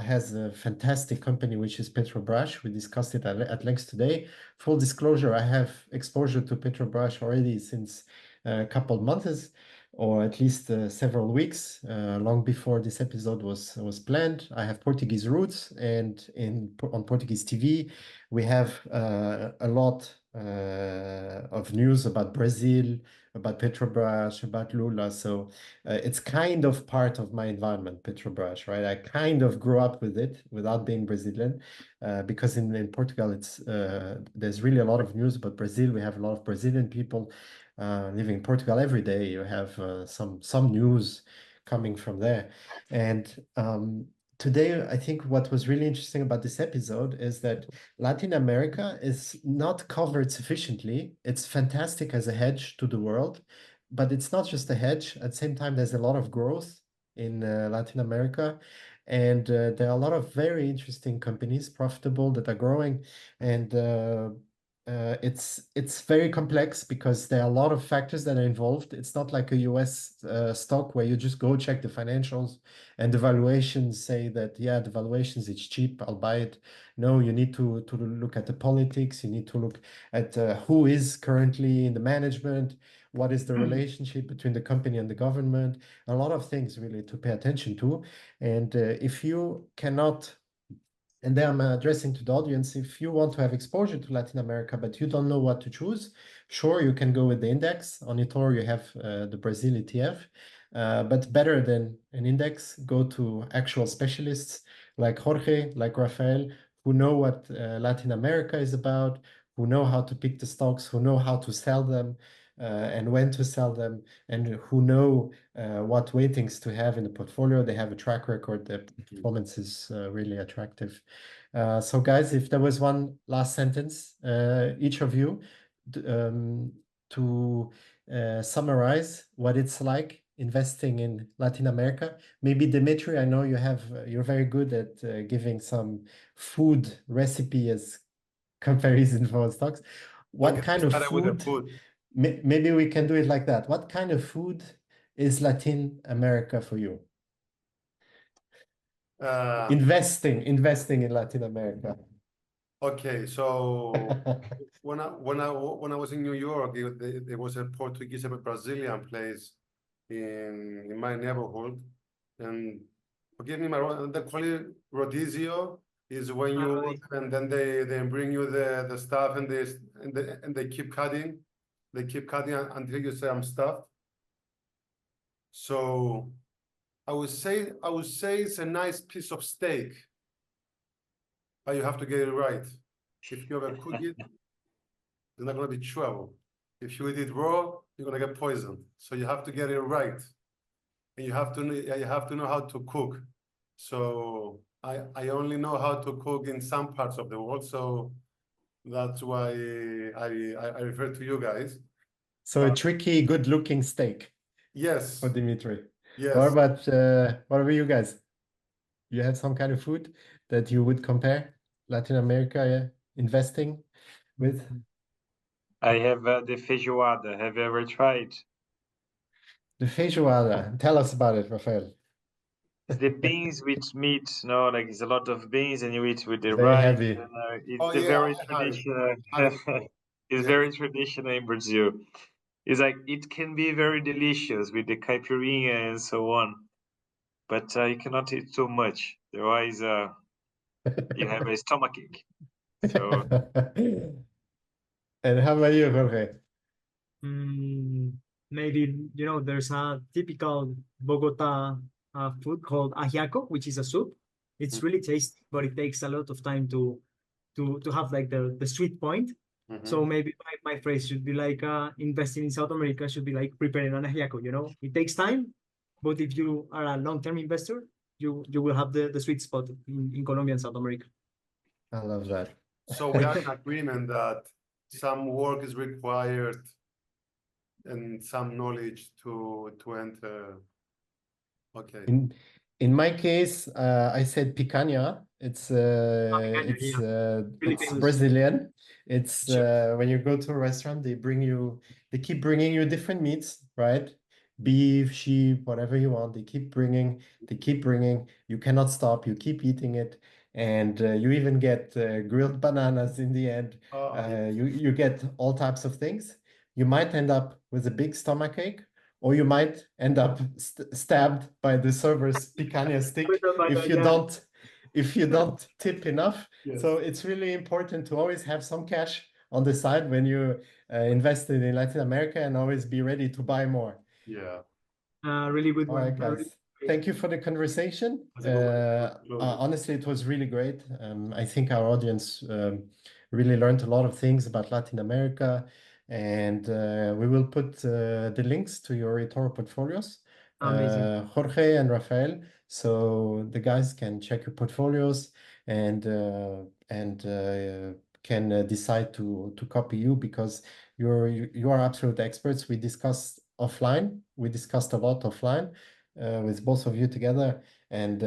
has a fantastic company, which is Petrobras. We discussed it at length today. Full disclosure, I have exposure to Petrobras already since a couple of months, or at least several weeks, long before this episode was planned. I have Portuguese roots, and on Portuguese TV, we have a lot of news about Brazil, about Petrobras, about Lula. So it's kind of part of my environment, Petrobras, right? I kind of grew up with it without being Brazilian, because in Portugal, there's really a lot of news about Brazil. We have a lot of Brazilian people living in Portugal every day. You have some news coming from there. And today, I think what was really interesting about this episode is that Latin America is not covered sufficiently. It's fantastic as a hedge to the world, but it's not just a hedge. At the same time, there's a lot of growth in Latin America, and there are a lot of very interesting companies, profitable, that are growing, and it's very complex because there are a lot of factors that are involved. It's not like a US stock where you just go check the financials and the valuations say that, yeah, the valuations, it's cheap, I'll buy it. No, you need to look at the politics. You need to look at who is currently in the management, what is the relationship between the company and the government, a lot of things really to pay attention to. And if you cannot, and then I'm addressing to the audience, if you want to have exposure to Latin America, but you don't know what to choose, sure, you can go with the index. On eToro, you have the Brazil ETF. But better than an index, go to actual specialists like Jorge, like Raphael, who know what Latin America is about, who know how to pick the stocks, who know how to sell them and when to sell them, and who know what weightings to have in the portfolio. They have a track record. The performance is really attractive. So guys, if there was one last sentence, each of you, to summarize what it's like investing in Latin America. Maybe Dimitri, I know you're very good at giving some food recipe as comparison for stocks. What kind of Started with the food? food. Maybe we can do it like that. What kind of food is Latin America for you? Investing in Latin America. Okay, so when I was in New York, there was a Portuguese, a Brazilian place in my neighborhood, and forgive me, they call it rodizio. Is when you order and then they bring you the stuff and they keep cutting, until you say I'm stuffed. So I would say it's a nice piece of steak, but you have to get it right. If you overcook it, it's not gonna be trouble. If you eat it raw, you're gonna get poisoned. So you have to get it right, and you have to know how to cook. So I only know how to cook in some parts of the world, so that's why I refer to you guys. So a tricky, good-looking steak Yes. for Dimitri. Yes. What about you guys? You have some kind of food that you would compare Latin America investing with? I have the feijoada. Have you ever tried? The feijoada. Tell us about it, Rafael. It's the beans with meat, no, like it's a lot of beans and you eat with the Very rice. heavy. And, it's Oh, the yeah, very I had it. traditional. Had it before. It's Yes. very traditional in Brazil. It's like it can be very delicious with the caipirinha and so on, but you cannot eat too much. Otherwise, you have a stomachache. So And how about you, Jorge? Maybe, there's a typical Bogota food called ajiaco, which is a soup. It's really tasty, but it takes a lot of time to have like the sweet point. So maybe my phrase should be like investing in South America should be like preparing an ajiaco, It takes time, but if you are a long-term investor, you will have the sweet spot in Colombia and South America. I love that. So we are in agreement that some work is required and some knowledge to enter. Okay. In my case, I said picanha. It's Picanha, it's yeah. Really it's famous. Brazilian. It's Sure. when you go to a restaurant, they keep bringing you different meats, right? Beef, sheep, whatever you want. They keep bringing. You cannot stop. You keep eating it, and you even get grilled bananas in the end. You get all types of things. You might end up with a big stomachache, or you might end up stabbed by the server's picanha stick if you don't tip enough. Yes. So it's really important to always have some cash on the side when you invested in Latin America, and always be ready to buy more. Yeah. Really good All one. right, guys. Thank you for the conversation. Honestly, it was really great. I think our audience really learned a lot of things about Latin America, and we will put the links to your eToro portfolios, Amazing. Jorge and Rafael, so the guys can check your portfolios and can decide to copy you, because you are absolute experts. We discussed offline. We discussed a lot offline with both of you together. And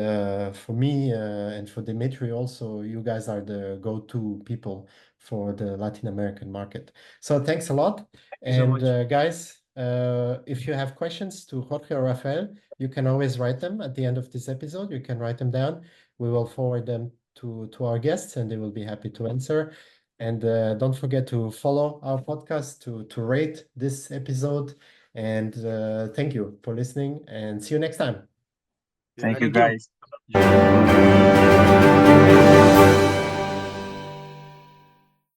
for me and for Dimitri also, you guys are the go-to people for the Latin American market. So thanks a lot. you so much. Guys, if you have questions to Jorge or Rafael, you can always write them at the end of this episode. You can write them down. We will forward them to our guests and they will be happy to answer. And don't forget to follow our podcast, to rate this episode. And thank you for listening and see you next time. Thank you, Thank you. guys.